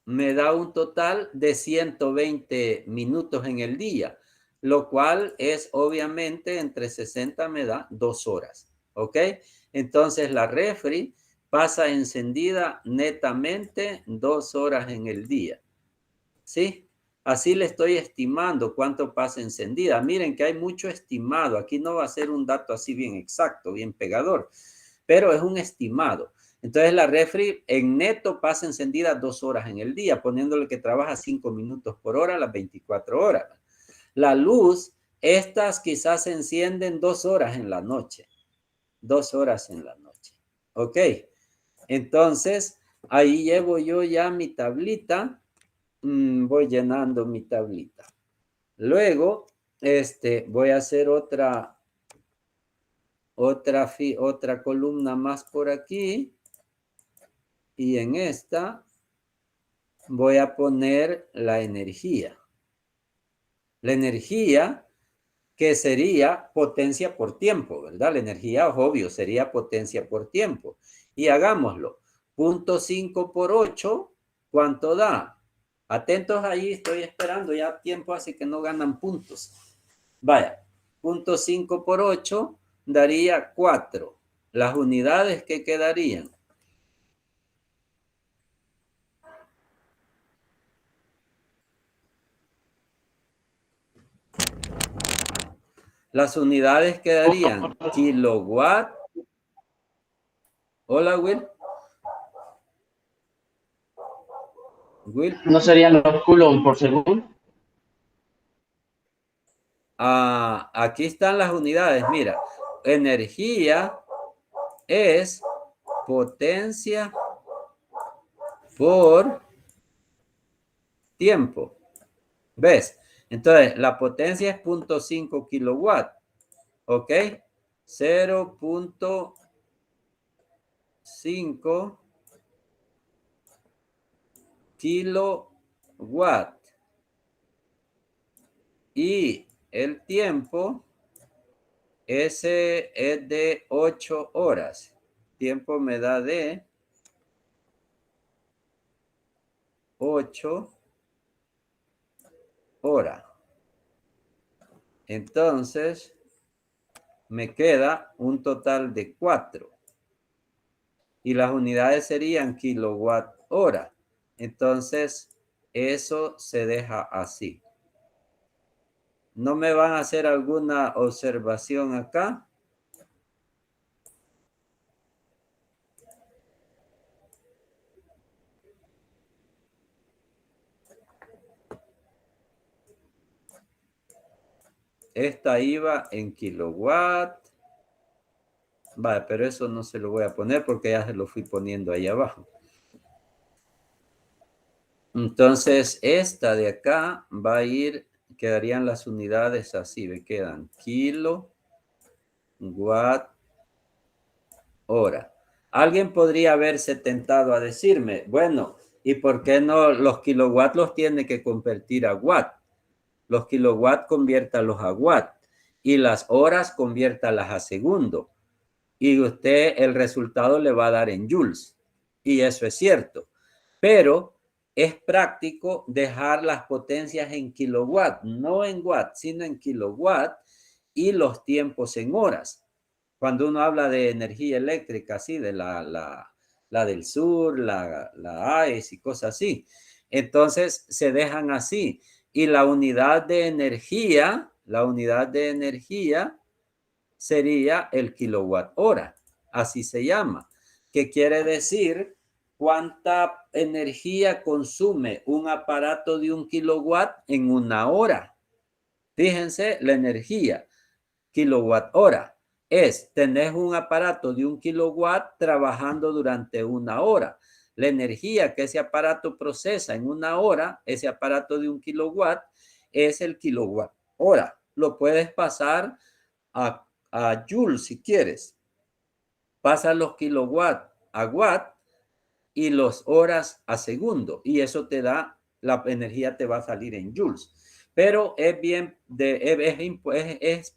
me da un total de 120 minutos en el día, lo cual es obviamente entre 60 me da 2 horas, ¿ok? Entonces la refri pasa encendida netamente 2 horas en el día. ¿sí? Así le estoy estimando cuánto pasa encendida. Miren que hay mucho estimado. Aquí no va a ser un dato así bien exacto, bien pegador, pero es un estimado. Entonces la refri en neto pasa encendida 2 horas en el día, poniéndole que trabaja 5 minutos por hora las 24 horas. La luz, estas quizás se encienden 2 horas en la noche. 2 horas en la noche. Ok. Entonces, ahí llevo yo ya mi tablita. Voy llenando mi tablita. Luego, voy a hacer otra columna más por aquí. Y en esta voy a poner la energía. La energía que sería potencia por tiempo, ¿verdad? La energía, obvio, sería potencia por tiempo. Y hagámoslo. 0.5 por 8, ¿cuánto da? Atentos ahí, estoy esperando ya tiempo, así que no ganan puntos. Vaya, 0.5 por 8 daría 4. Las unidades que quedarían. Las unidades quedarían kilowatt. Hola, Will. Will. ¿No serían los coulomb por segundo? Aquí están las unidades. Mira, energía es potencia por tiempo. ¿Ves? Entonces, la potencia es 0.5 kilowatt. ¿Ok? 0.5 kilowatt. Y el tiempo, ese es de 8 horas. Tiempo me da de 8 horas. Entonces, me queda un total de 4. Y las unidades serían kilowatt hora. Entonces, eso se deja así. ¿No me van a hacer alguna observación acá? Esta iba en kilowatt. Vale, pero eso no se lo voy a poner porque ya se lo fui poniendo ahí abajo. Entonces, esta de acá va a ir, quedarían las unidades así, me quedan kilowatt hora. Alguien podría haberse tentado a decirme, bueno, ¿y por qué no los kilowatts los tiene que convertir a watt? Los kilowatts conviértalos a watt y las horas conviértalas a segundo. Y usted el resultado le va a dar en joules. Y eso es cierto. Pero es práctico dejar las potencias en kilowatt, no en watt, sino en kilowatt y los tiempos en horas. Cuando uno habla de energía eléctrica, así, de la del sur, la AES y cosas así, entonces se dejan así. Y la unidad de energía sería el kilowatt hora, así se llama, que quiere decir cuánta energía consume un aparato de 1 kilowatt en una hora. Fíjense, la energía, kilowatt hora, es tener un aparato de 1 kilowatt trabajando durante una hora. La energía que ese aparato procesa en una hora, ese aparato de 1 kilowatt, es el kilowatt hora. Lo puedes pasar a joules si quieres. Pasa los kilowatts a watt y los horas a segundo. Y eso te da, la energía te va a salir en joules. Pero es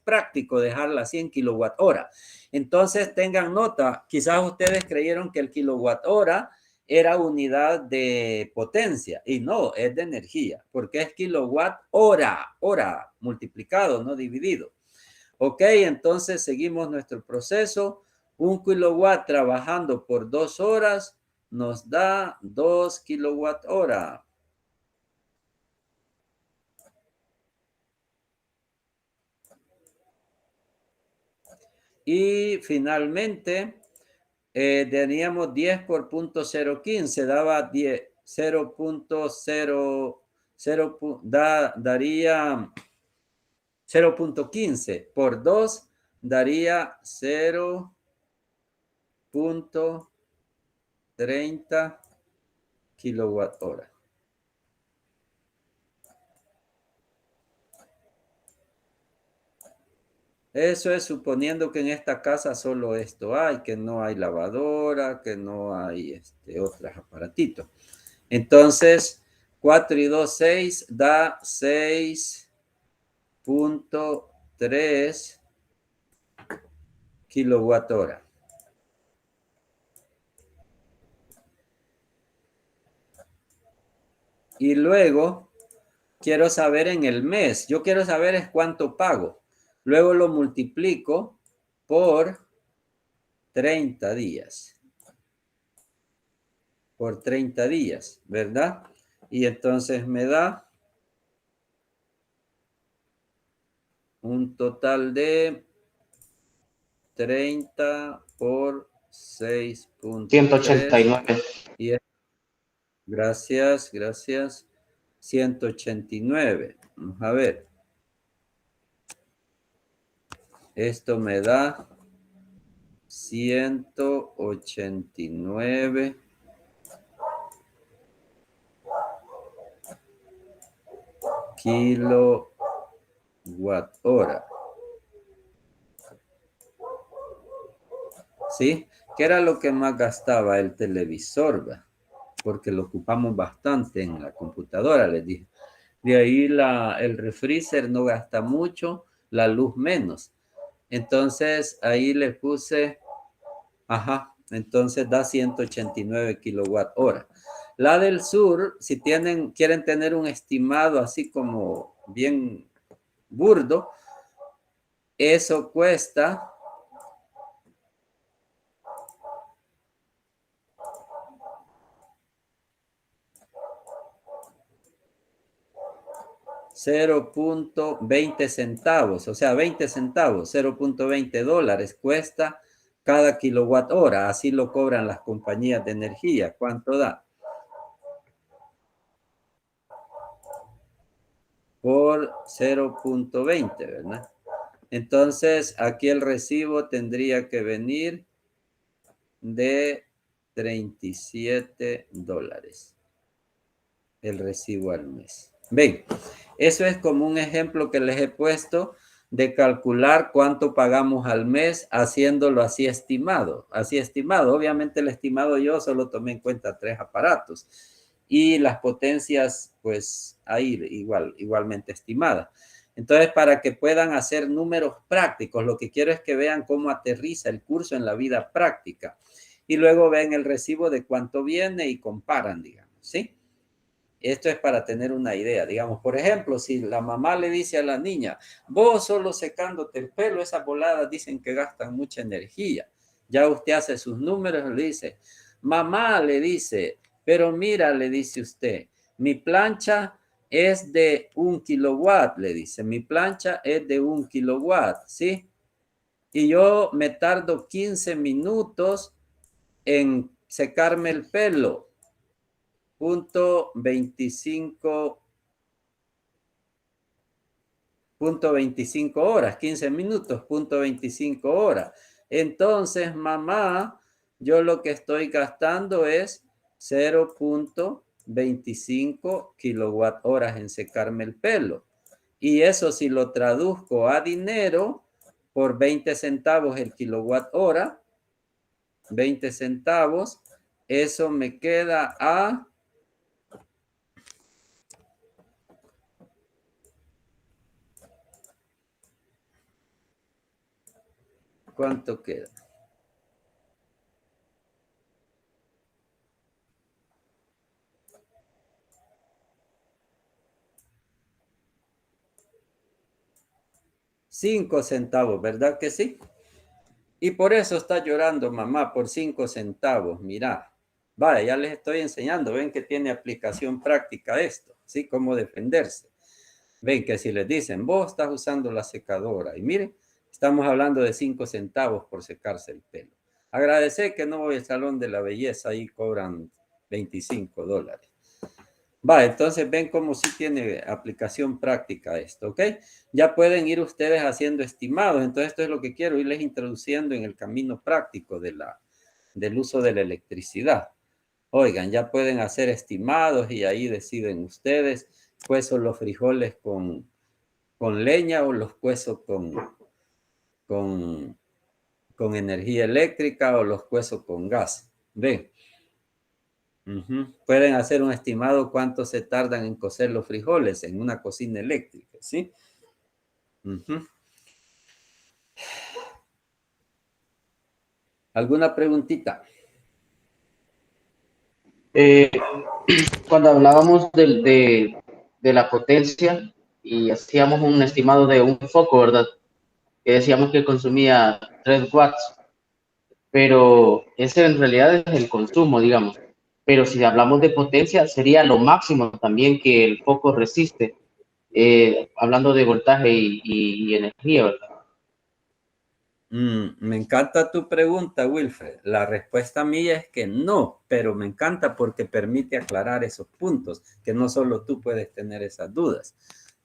práctico dejarla así en kilowatt hora. Entonces tengan nota, quizás ustedes creyeron que el kilowatt hora era unidad de potencia y no, es de energía, porque es kilowatt hora multiplicado, no dividido. Ok, entonces seguimos nuestro proceso. 1 kilowatt trabajando por 2 horas nos da 2 kilowatt hora. Y finalmente, teníamos 10 por 0.015, daba 10, 0.0, daría 0.15 por 2, daría 0.30 kilowatt hora. Eso es suponiendo que en esta casa solo esto hay, que no hay lavadora, que no hay otros aparatitos. Entonces, 4 y 2, 6, da 6.3 kilowatt hora. Y luego, quiero saber en el mes. Yo quiero saber es cuánto pago. Luego lo multiplico por 30 días. Por 30 días, ¿verdad? Y entonces me da un total de 30 por 6.3. 189. Y gracias, gracias. 189. Vamos a ver. Esto me da 189 kilowatt hora. ¿Sí? ¿Qué era lo que más gastaba el televisor? ¿Va? Porque lo ocupamos bastante en la computadora, les dije. De ahí el refrigerador no gasta mucho, la luz menos. Entonces, ahí le puse, ajá, entonces da 189 kilowatt hora. La del sur, si quieren tener un estimado así como bien burdo, eso cuesta 0.20 centavos, o sea, 20 centavos, 0.20 dólares cuesta cada kilowatt hora. Así lo cobran las compañías de energía. ¿Cuánto da? Por 0.20, ¿verdad? Entonces, aquí el recibo tendría que venir de 37 dólares. El recibo al mes. Ven, eso es como un ejemplo que les he puesto de calcular cuánto pagamos al mes haciéndolo así estimado. Así estimado. Obviamente el estimado yo solo tomé en cuenta 3 aparatos. Y las potencias, pues ahí igualmente estimadas. Entonces, para que puedan hacer números prácticos, lo que quiero es que vean cómo aterriza el curso en la vida práctica. Y luego ven el recibo de cuánto viene y comparan, digamos, ¿sí? Esto es para tener una idea. Digamos, por ejemplo, si la mamá le dice a la niña, vos solo secándote el pelo, esas voladas dicen que gastan mucha energía. Ya usted hace sus números, le dice, mamá, le dice, pero mira, le dice usted, mi plancha es de 1 kilowatt, le dice, mi plancha es de 1 kilowatt, ¿sí? Y yo me tardo 15 minutos en secarme el pelo. Punto 25 horas, 15 minutos, punto 25 horas. Entonces, mamá, yo lo que estoy gastando es 0.25 kilowatt horas en secarme el pelo. Y eso si lo traduzco a dinero, por 20 centavos el kilowatt hora, 20 centavos, eso me queda a... ¿Cuánto queda? $5, ¿verdad que sí? Y por eso está llorando mamá, por 5 centavos. Mira, vaya, ya les estoy enseñando. Ven que tiene aplicación práctica esto, ¿sí? Cómo defenderse. Ven que si les dicen, vos estás usando la secadora y miren, Estamos hablando de 5 centavos por secarse el pelo. Agradecer que no voy al salón de la belleza, ahí cobran $25. Va, entonces ven cómo sí tiene aplicación práctica esto, ¿ok? Ya pueden ir ustedes haciendo estimados. Entonces esto es lo que quiero irles introduciendo en el camino práctico del uso de la electricidad. Oigan, ya pueden hacer estimados y ahí deciden ustedes, cuezo los frijoles con leña o los cuezo con energía eléctrica o los cuezo con gas. Ven. Pueden hacer un estimado cuánto se tardan en cocer los frijoles en una cocina eléctrica, ¿sí? ¿Alguna preguntita? Cuando hablábamos de la potencia y hacíamos un estimado de un foco, ¿verdad? Que decíamos que consumía 3 watts, pero ese en realidad es el consumo, digamos. Pero si hablamos de potencia, sería lo máximo también que el foco resiste, hablando de voltaje y energía, ¿verdad? Me encanta tu pregunta, Wilfred. La respuesta mía es que no, pero me encanta porque permite aclarar esos puntos, que no solo tú puedes tener esas dudas.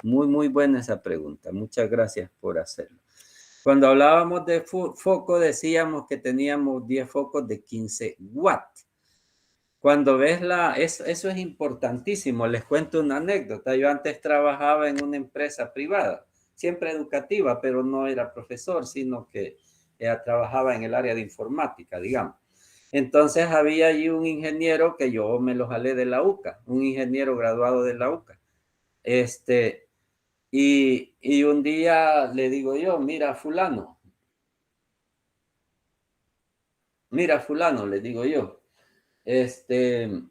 Muy, muy buena esa pregunta. Muchas gracias por hacerlo. Cuando hablábamos de foco, decíamos que teníamos 10 focos de 15 watts. Cuando ves eso es importantísimo. Les cuento una anécdota. Yo antes trabajaba en una empresa privada, siempre educativa, pero no era profesor, sino que trabajaba en el área de informática, digamos. Entonces había allí un ingeniero que yo me lo jalé de la UCA, un ingeniero graduado de la UCA. Y un día le digo yo, mira fulano, le digo yo, ese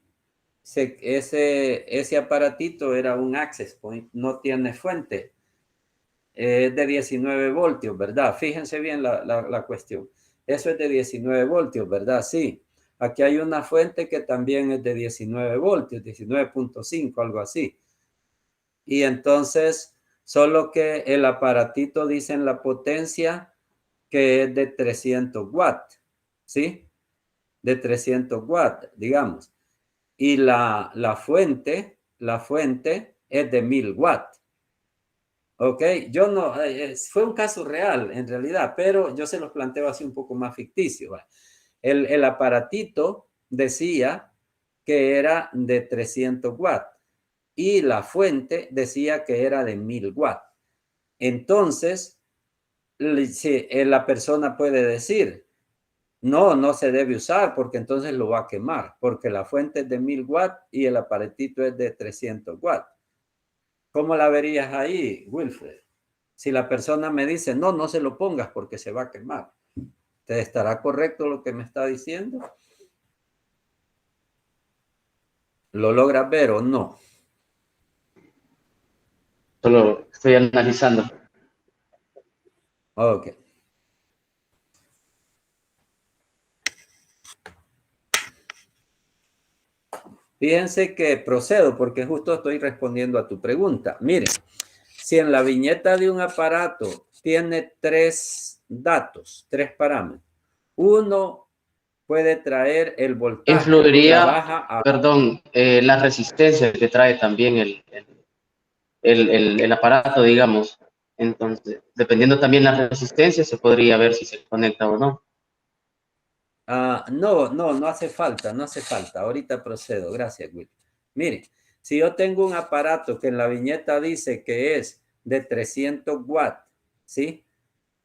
aparatito era un access point, no tiene fuente, es de 19 voltios, ¿verdad? Fíjense bien la cuestión. Eso es de 19 voltios, ¿verdad? Sí. Aquí hay una fuente que también es de 19 voltios, 19.5, algo así. Y entonces, solo que el aparatito dice en la potencia que es de 300 watts, ¿sí? De 300 watts, digamos. Y la fuente es de 1000 watts. Ok, yo no, fue un caso real en realidad, pero yo se los planteo así un poco más ficticio. El aparatito decía que era de 300 watts y la fuente decía que era de 1000 watts. Entonces, la persona puede decir, no se debe usar porque entonces lo va a quemar, porque la fuente es de 1000 watts y el aparatito es de 300 watts. ¿Cómo la verías ahí, Wilfred? Si la persona me dice, no se lo pongas porque se va a quemar. ¿Te estará correcto lo que me está diciendo? ¿Lo logras ver o no? Solo estoy analizando. Ok. Fíjense que procedo porque justo estoy respondiendo a tu pregunta. Miren, si en la viñeta de un aparato tiene 3 datos, 3 parámetros, uno puede traer el voltaje. Influiría, perdón, la resistencia que trae también el aparato, digamos. Entonces, dependiendo también la resistencia, se podría ver si se conecta o no. No hace falta, no hace falta. Ahorita procedo. Gracias, Will. Miren, si yo tengo un aparato que en la viñeta dice que es de 300 watts, ¿sí?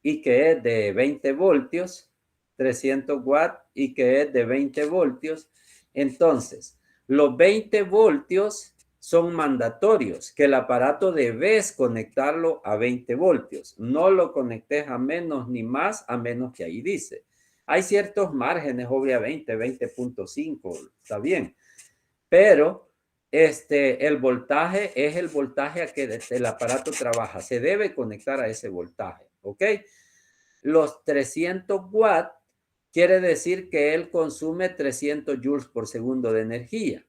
Y que es de 20 voltios, 300 watts y que es de 20 voltios, entonces los 20 voltios son mandatorios, que el aparato debes conectarlo a 20 voltios. No lo conectes a menos ni más, a menos que ahí dice. Hay ciertos márgenes, obviamente, 20.5, está bien, pero el voltaje es el voltaje a que el aparato trabaja. Se debe conectar a ese voltaje, ¿ok? Los 300 watts quiere decir que él consume 300 joules por segundo de energía.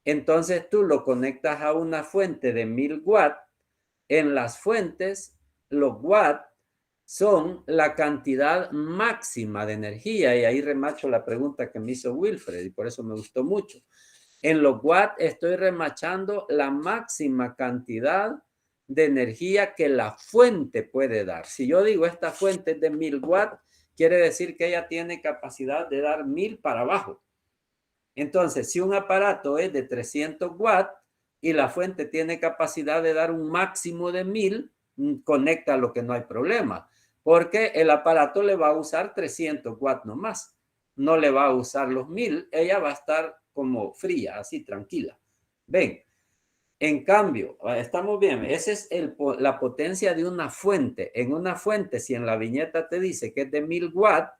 Entonces tú lo conectas a una fuente de 1000 watts. En las fuentes, los watts son la cantidad máxima de energía. Y ahí remacho la pregunta que me hizo Wilfred y por eso me gustó mucho. En los watts estoy remachando la máxima cantidad de energía que la fuente puede dar. Si yo digo esta fuente es de 1000 watts, quiere decir que ella tiene capacidad de dar 1000 para abajo. Entonces, si un aparato es de 300 watts y la fuente tiene capacidad de dar un máximo de 1000, conecta lo que no hay problema, porque el aparato le va a usar 300 watts nomás, no le va a usar los 1000, ella va a estar como fría, así tranquila. Ven, en cambio, estamos bien, esa es la potencia de una fuente. En una fuente, si en la viñeta te dice que es de 1000 watts,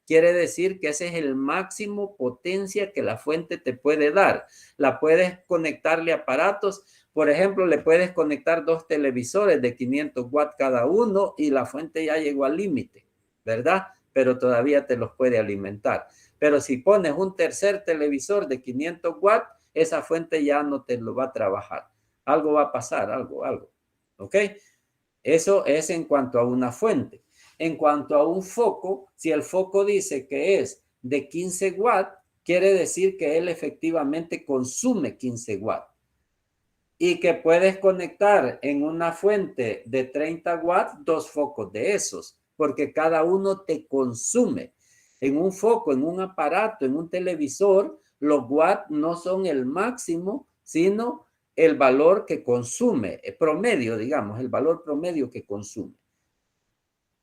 quiere decir que ese es el máximo potencia que la fuente te puede dar. La puedes conectarle aparatos. Por ejemplo, le puedes conectar 2 televisores de 500 watts cada uno y la fuente ya llegó al límite, ¿verdad? Pero todavía te los puede alimentar. Pero si pones un tercer televisor de 500 watts, esa fuente ya no te lo va a trabajar. Algo va a pasar, algo. ¿Ok? Eso es en cuanto a una fuente. En cuanto a un foco, si el foco dice que es de 15 watts, quiere decir que él efectivamente consume 15 watts. Y que puedes conectar en una fuente de 30 watts 2 focos de esos, porque cada uno te consume. En un foco, en un aparato, en un televisor, los watts no son el máximo, sino el valor que consume, el promedio, digamos, el valor promedio que consume.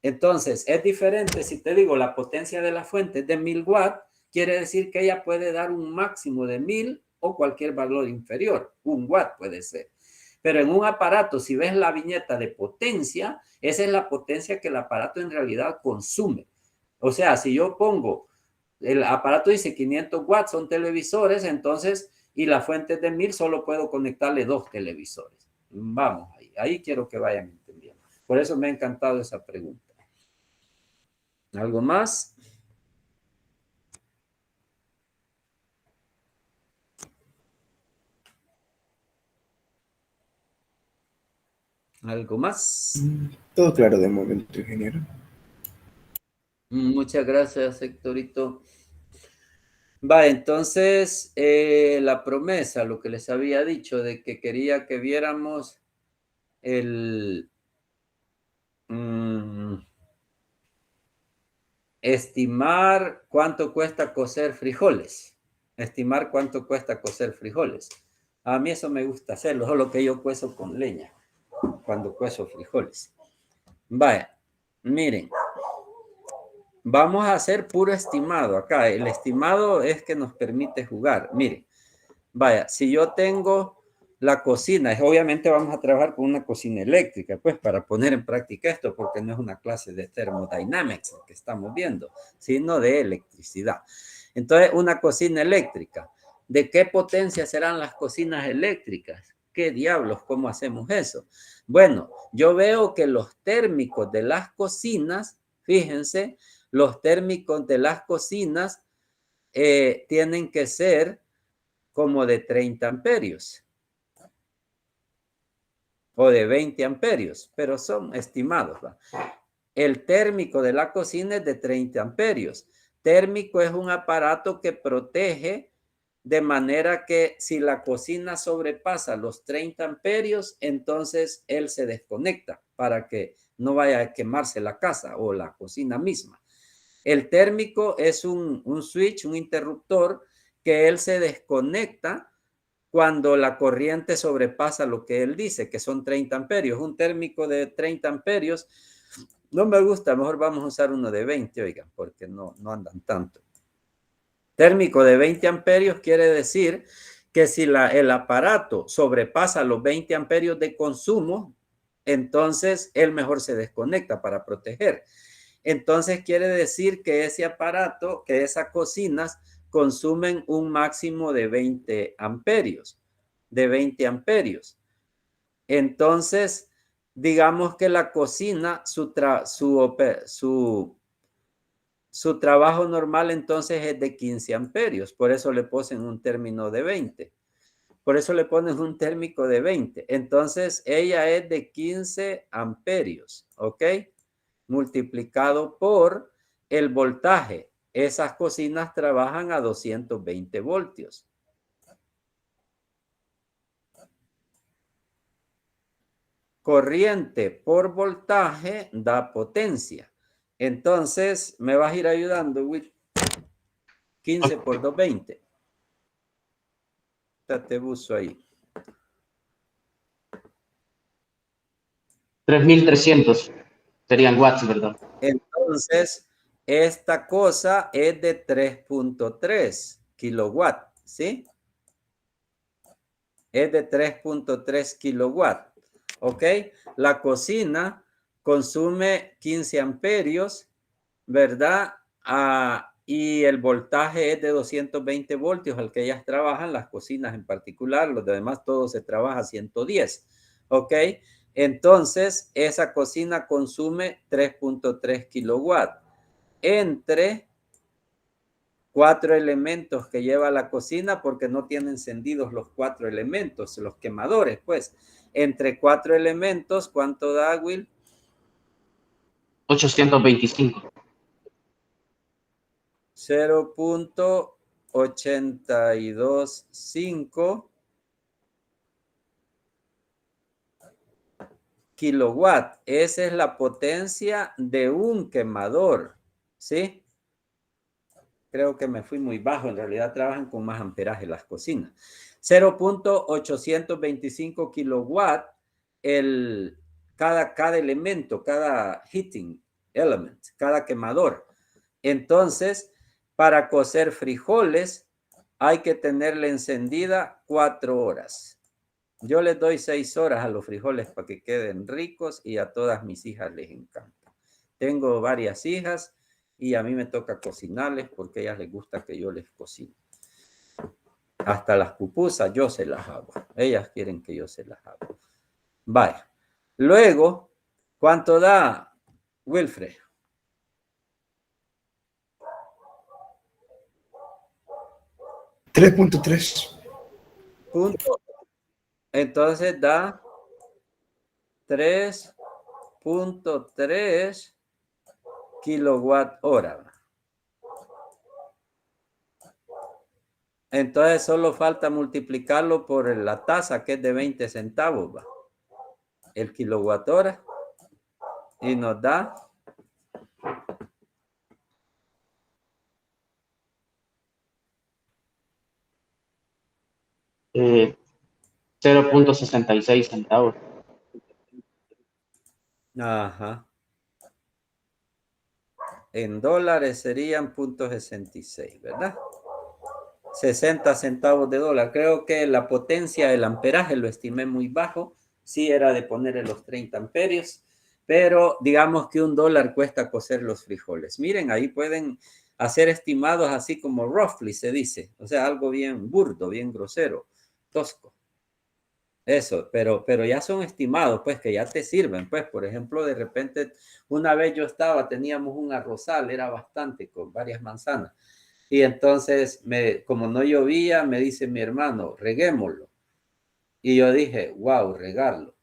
Entonces, es diferente si te digo la potencia de la fuente es de 1000 watts, quiere decir que ella puede dar un máximo de 1000 o cualquier valor inferior, 1 watt puede ser. Pero en un aparato, si ves la viñeta de potencia, esa es la potencia que el aparato en realidad consume. O sea, si yo pongo, el aparato dice 500 watts, son televisores, entonces, y la fuente es de 1000, solo puedo conectarle 2 televisores. Vamos, ahí quiero que vayan entendiendo. Por eso me ha encantado esa pregunta. ¿Algo más? ¿Algo más? Todo claro de momento, ingeniero. Muchas gracias, Héctorito. Va, entonces, la promesa, lo que les había dicho de que quería que viéramos estimar cuánto cuesta cocer frijoles. Estimar cuánto cuesta cocer frijoles. A mí eso me gusta hacerlo, solo que yo cuezo con leña cuando cuezo frijoles. Vaya, miren. Vamos a hacer puro estimado acá. El estimado es que nos permite jugar. Miren, vaya, si yo tengo la cocina, obviamente vamos a trabajar con una cocina eléctrica, pues para poner en práctica esto, porque no es una clase de thermodynamics que estamos viendo, sino de electricidad. Entonces, una cocina eléctrica. ¿De qué potencia serán las cocinas eléctricas? ¿Qué diablos? ¿Cómo hacemos eso? Bueno, yo veo que los térmicos de las cocinas, fíjense, los térmicos de las cocinas tienen que ser como de 30 amperios o de 20 amperios, pero son estimados, ¿va? El térmico de la cocina es de 30 amperios. Térmico es un aparato que protege de manera que si la cocina sobrepasa los 30 amperios, entonces él se desconecta para que no vaya a quemarse la casa o la cocina misma. El térmico es un switch, un interruptor, que él se desconecta cuando la corriente sobrepasa lo que él dice, que son 30 amperios. Un térmico de 30 amperios no me gusta, mejor vamos a usar uno de 20, oigan, porque no andan tanto. Térmico de 20 amperios quiere decir que si el aparato sobrepasa los 20 amperios de consumo, entonces él mejor se desconecta para proteger. Entonces quiere decir que ese aparato, que esas cocinas consumen un máximo de 20 amperios, de 20 amperios. Entonces, digamos que la cocina, su trabajo normal entonces es de 15 amperios, por eso le ponen un término de 20. Por eso le ponen un térmico de 20. Entonces, ella es de 15 amperios, ¿ok? multiplicado por el voltaje. Esas cocinas trabajan a 220 voltios. Corriente por voltaje da potencia. Entonces, me vas a ir ayudando, Will. 15 por 220. Te uso ahí. 3.300 serían watts, ¿verdad? Entonces, esta cosa es de 3.3 kilowatts, ¿sí? Es de 3.3 kilowatts, ¿ok? La cocina consume 15 amperios, ¿verdad? Y el voltaje es de 220 voltios al que ellas trabajan, las cocinas en particular, los demás todo se trabaja a 110, ¿ok? Entonces, esa cocina consume 3.3 kilowatts. Entre 4 elementos que lleva la cocina, porque no tienen encendidos los 4 elementos, los quemadores, pues. Entre 4 elementos, ¿cuánto da, Will? 825. 0.825 kilowatt. Esa es la potencia de un quemador, ¿sí? Creo que me fui muy bajo. En realidad trabajan con más amperaje las cocinas. 0.825 kilowatt cada elemento, cada heating element, cada quemador. Entonces, para cocer frijoles hay que tenerla encendida 4 horas. Yo les doy 6 horas a los frijoles para que queden ricos y a todas mis hijas les encanta. Tengo varias hijas y a mí me toca cocinarles porque a ellas les gusta que yo les cocine. Hasta las pupusas yo se las hago. Ellas quieren que yo se las hago. Vaya. Luego, ¿cuánto da, Wilfred? $3.3. Punto. Entonces da 3.3 kilowatt hora. Entonces solo falta multiplicarlo por la tasa que es de 20 centavos, ¿va? El kilowatt hora. Y nos da 0.66 centavos. Ajá. En dólares serían 0.66, ¿verdad? 60 centavos de dólar. Creo que la potencia del amperaje lo estimé muy bajo. Sí era de ponerle los 30 amperios. Pero digamos que $1 cuesta cocer los frijoles. Miren, ahí pueden hacer estimados así como roughly se dice. O sea, algo bien burdo, bien grosero, tosco. Eso, pero ya son estimados, pues, que ya te sirven. Pues, por ejemplo, de repente, una vez teníamos un arrozal, era bastante, con varias manzanas. Y entonces, como no llovía, me dice mi hermano, reguémoslo. Y yo dije, wow, regarlo.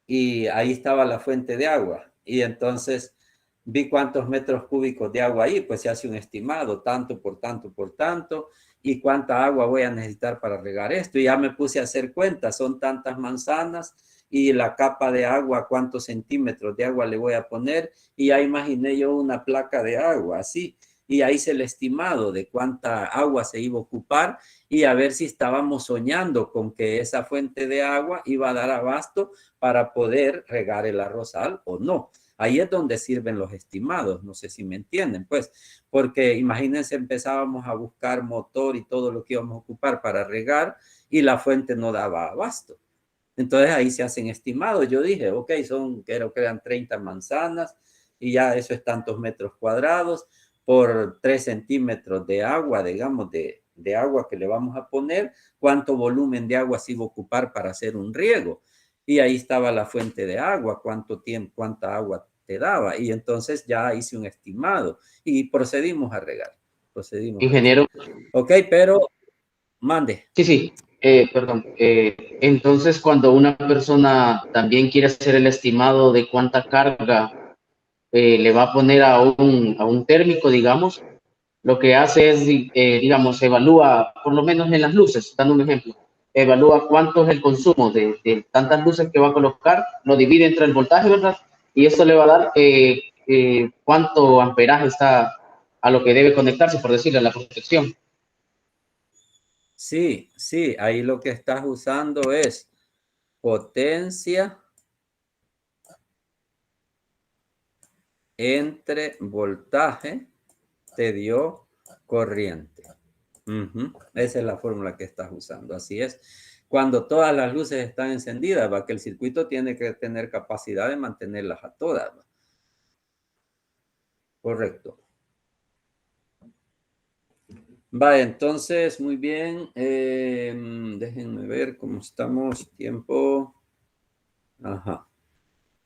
Y ahí estaba la fuente de agua. Y entonces vi cuántos metros cúbicos de agua ahí, pues se hace un estimado, tanto por tanto por tanto, y cuánta agua voy a necesitar para regar esto. Y ya me puse a hacer cuentas, son tantas manzanas y la capa de agua, cuántos centímetros de agua le voy a poner. Y ya imaginé yo una placa de agua así. Y ahí hice el estimado de cuánta agua se iba a ocupar y a ver si estábamos soñando con que esa fuente de agua iba a dar abasto para poder regar el arrozal o no. Ahí es donde sirven los estimados, no sé si me entienden, pues, porque imagínense, empezábamos a buscar motor y todo lo que íbamos a ocupar para regar y la fuente no daba abasto. Entonces ahí se hacen estimados. Yo dije, ok, creo que eran 30 manzanas y ya eso es tantos metros cuadrados por 3 centímetros de agua, digamos, de agua que le vamos a poner, cuánto volumen de agua se iba a ocupar para hacer un riego. Y ahí estaba la fuente de agua, cuánto tiempo, cuánta agua te daba. Y entonces ya hice un estimado y procedimos a regar. Ingeniero. Ok, pero mande. Sí, perdón. Entonces, cuando una persona también quiere hacer el estimado de cuánta carga le va a poner a un térmico, digamos, lo que hace es, digamos, evalúa, por lo menos en las luces, dando un ejemplo, evalúa cuánto es el consumo de tantas luces que va a colocar, lo divide entre el voltaje, ¿verdad? Y esto le va a dar cuánto amperaje está a lo que debe conectarse, por decirlo, a la protección. Sí, sí, ahí lo que estás usando es potencia entre voltaje, te dio corriente. Esa es la fórmula que estás usando, así es. Cuando todas las luces están encendidas, va que el circuito tiene que tener capacidad de mantenerlas a todas. ¿Va? Correcto. Va, entonces, muy bien. Déjenme ver cómo estamos. Tiempo. Ajá.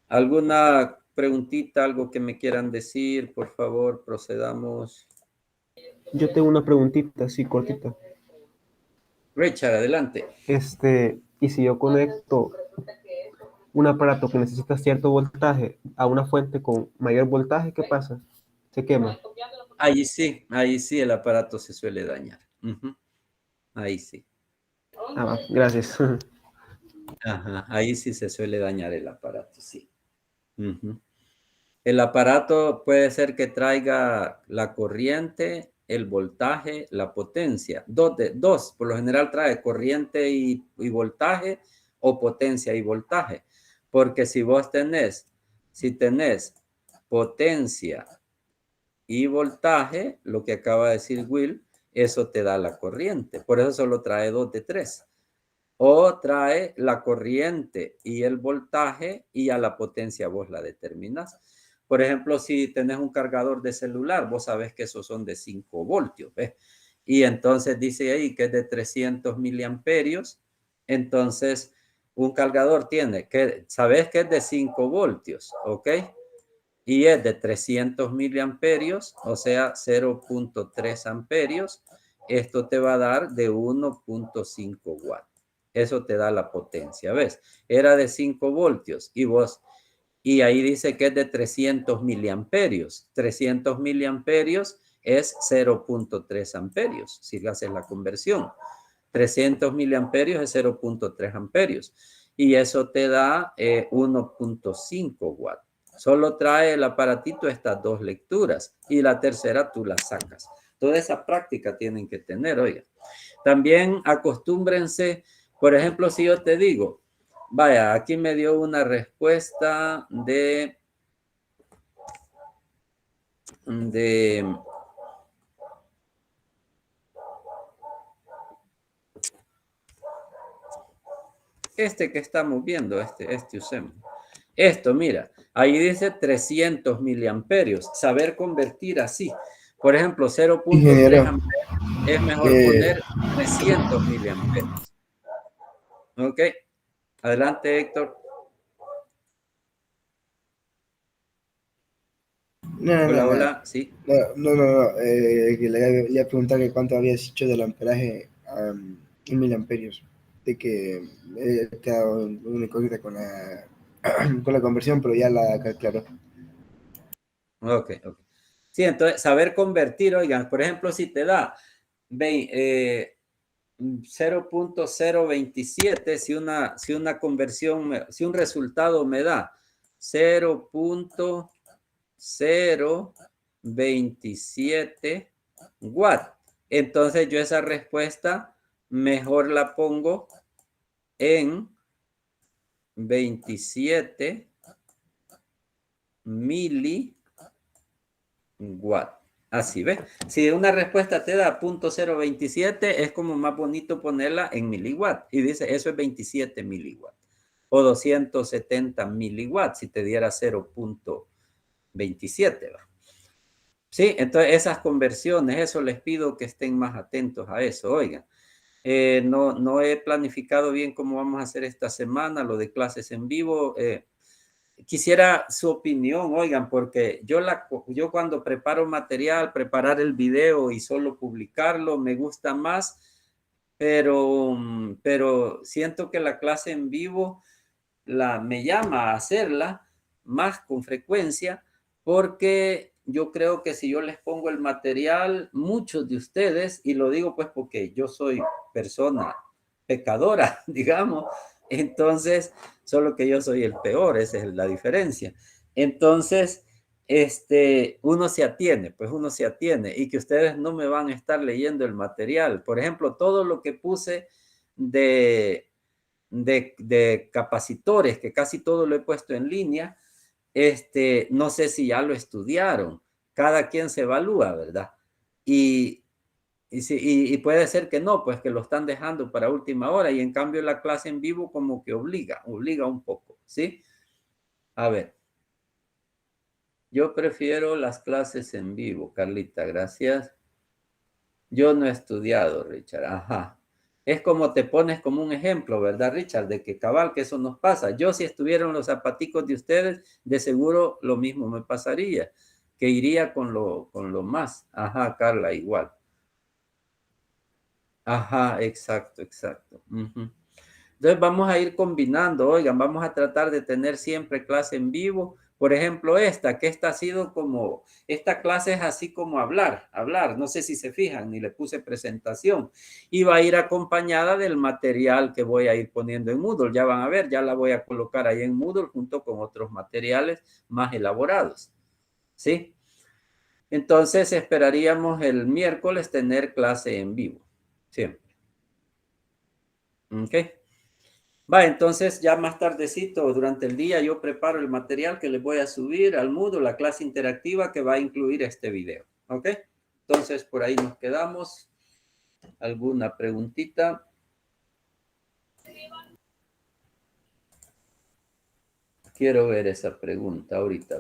¿Alguna preguntita, algo que me quieran decir? Por favor, procedamos. Yo tengo una preguntita así cortita. Richard, adelante. Y si yo conecto un aparato que necesita cierto voltaje a una fuente con mayor voltaje, ¿qué pasa? Se quema. Ahí sí el aparato se suele dañar. Ahí sí. Ah, va, gracias. Ajá, ahí sí se suele dañar el aparato, sí. El aparato puede ser que traiga la corriente, el voltaje, la potencia. Dos, por lo general trae corriente y voltaje o potencia y voltaje. Porque si tenés potencia y voltaje, lo que acaba de decir Will, eso te da la corriente. Por eso solo trae 2 de 3. O trae la corriente y el voltaje y a la potencia vos la determinas. Por ejemplo, si tenés un cargador de celular, vos sabés que esos son de 5 voltios, ¿ves? Y entonces dice ahí que es de 300 miliamperios. Entonces, un cargador sabés que es de 5 voltios, ¿ok? Y es de 300 miliamperios, o sea, 0.3 amperios. Esto te va a dar de 1.5 watts. Eso te da la potencia, ¿ves? Era de 5 voltios y ahí dice que es de 300 miliamperios. 300 miliamperios es 0.3 amperios, si haces la conversión. 300 miliamperios es 0.3 amperios. Y eso te da 1.5 watts. Solo trae el aparatito estas 2 lecturas y la tercera tú la sacas. Toda esa práctica tienen que tener, oiga. También acostúmbrense, por ejemplo, si yo te digo, vaya, aquí me dio una respuesta de que estamos viendo, usemos. Esto, mira, ahí dice 300 miliamperios. Saber convertir así. Por ejemplo, 0.3 amperes es mejor poner 300 miliamperios. Ok. Adelante, Héctor. Hola, sí. No. Que le iba a preguntar que cuánto habías dicho del amperaje en miliamperios. De que he quedado una incógnita con la conversión, pero ya la aclaró. Ok. Sí, entonces, saber convertir, oigan, por ejemplo, si te da 0.027, si una conversión, si un resultado me da 0.027 watts, entonces yo esa respuesta mejor la pongo en 27 miliwatt. Así, ¿ves? Si una respuesta te da 0.027, es como más bonito ponerla en miliwatt. Y dice, eso es 27 miliwatt. O 270 miliwatt si te diera 0.27, ¿va? Sí, entonces esas conversiones, eso les pido que estén más atentos a eso. Oigan, no he planificado bien cómo vamos a hacer esta semana, lo de clases en vivo. Quisiera su opinión, oigan, porque yo cuando preparo material, preparar el video y solo publicarlo, me gusta más, pero siento que la clase en vivo me llama a hacerla más con frecuencia, porque yo creo que si yo les pongo el material, muchos de ustedes, y lo digo pues porque yo soy persona pecadora, digamos, entonces, solo que yo soy el peor, esa es la diferencia. Entonces, uno se atiene, pues uno se atiene, y que ustedes no me van a estar leyendo el material. Por ejemplo, todo lo que puse de capacitores, que casi todo lo he puesto en línea, no sé si ya lo estudiaron. Cada quien se evalúa, ¿verdad? Y puede ser que no, pues que lo están dejando para última hora, y en cambio la clase en vivo como que obliga un poco, ¿sí? A ver. Yo prefiero las clases en vivo, Carlita, gracias. Yo no he estudiado, Richard. Ajá. Es como te pones como un ejemplo, ¿verdad, Richard? De que cabal, que eso nos pasa. Yo si estuviera en los zapaticos de ustedes, de seguro lo mismo me pasaría, que iría con lo más. Ajá, Carla, igual. Ajá, exacto, exacto. Entonces vamos a ir combinando, oigan, vamos a tratar de tener siempre clase en vivo. Por ejemplo, que esta ha sido como, esta clase es así como hablar, no sé si se fijan, ni le puse presentación. Y va a ir acompañada del material que voy a ir poniendo en Moodle. Ya van a ver, ya la voy a colocar ahí en Moodle junto con otros materiales más elaborados. ¿Sí? Entonces esperaríamos el miércoles tener clase en vivo. Siempre. ¿Ok? Va, entonces ya más tardecito durante el día yo preparo el material que les voy a subir al Moodle, la clase interactiva que va a incluir este video. ¿Ok? Entonces por ahí nos quedamos. ¿Alguna preguntita? Quiero ver esa pregunta ahorita.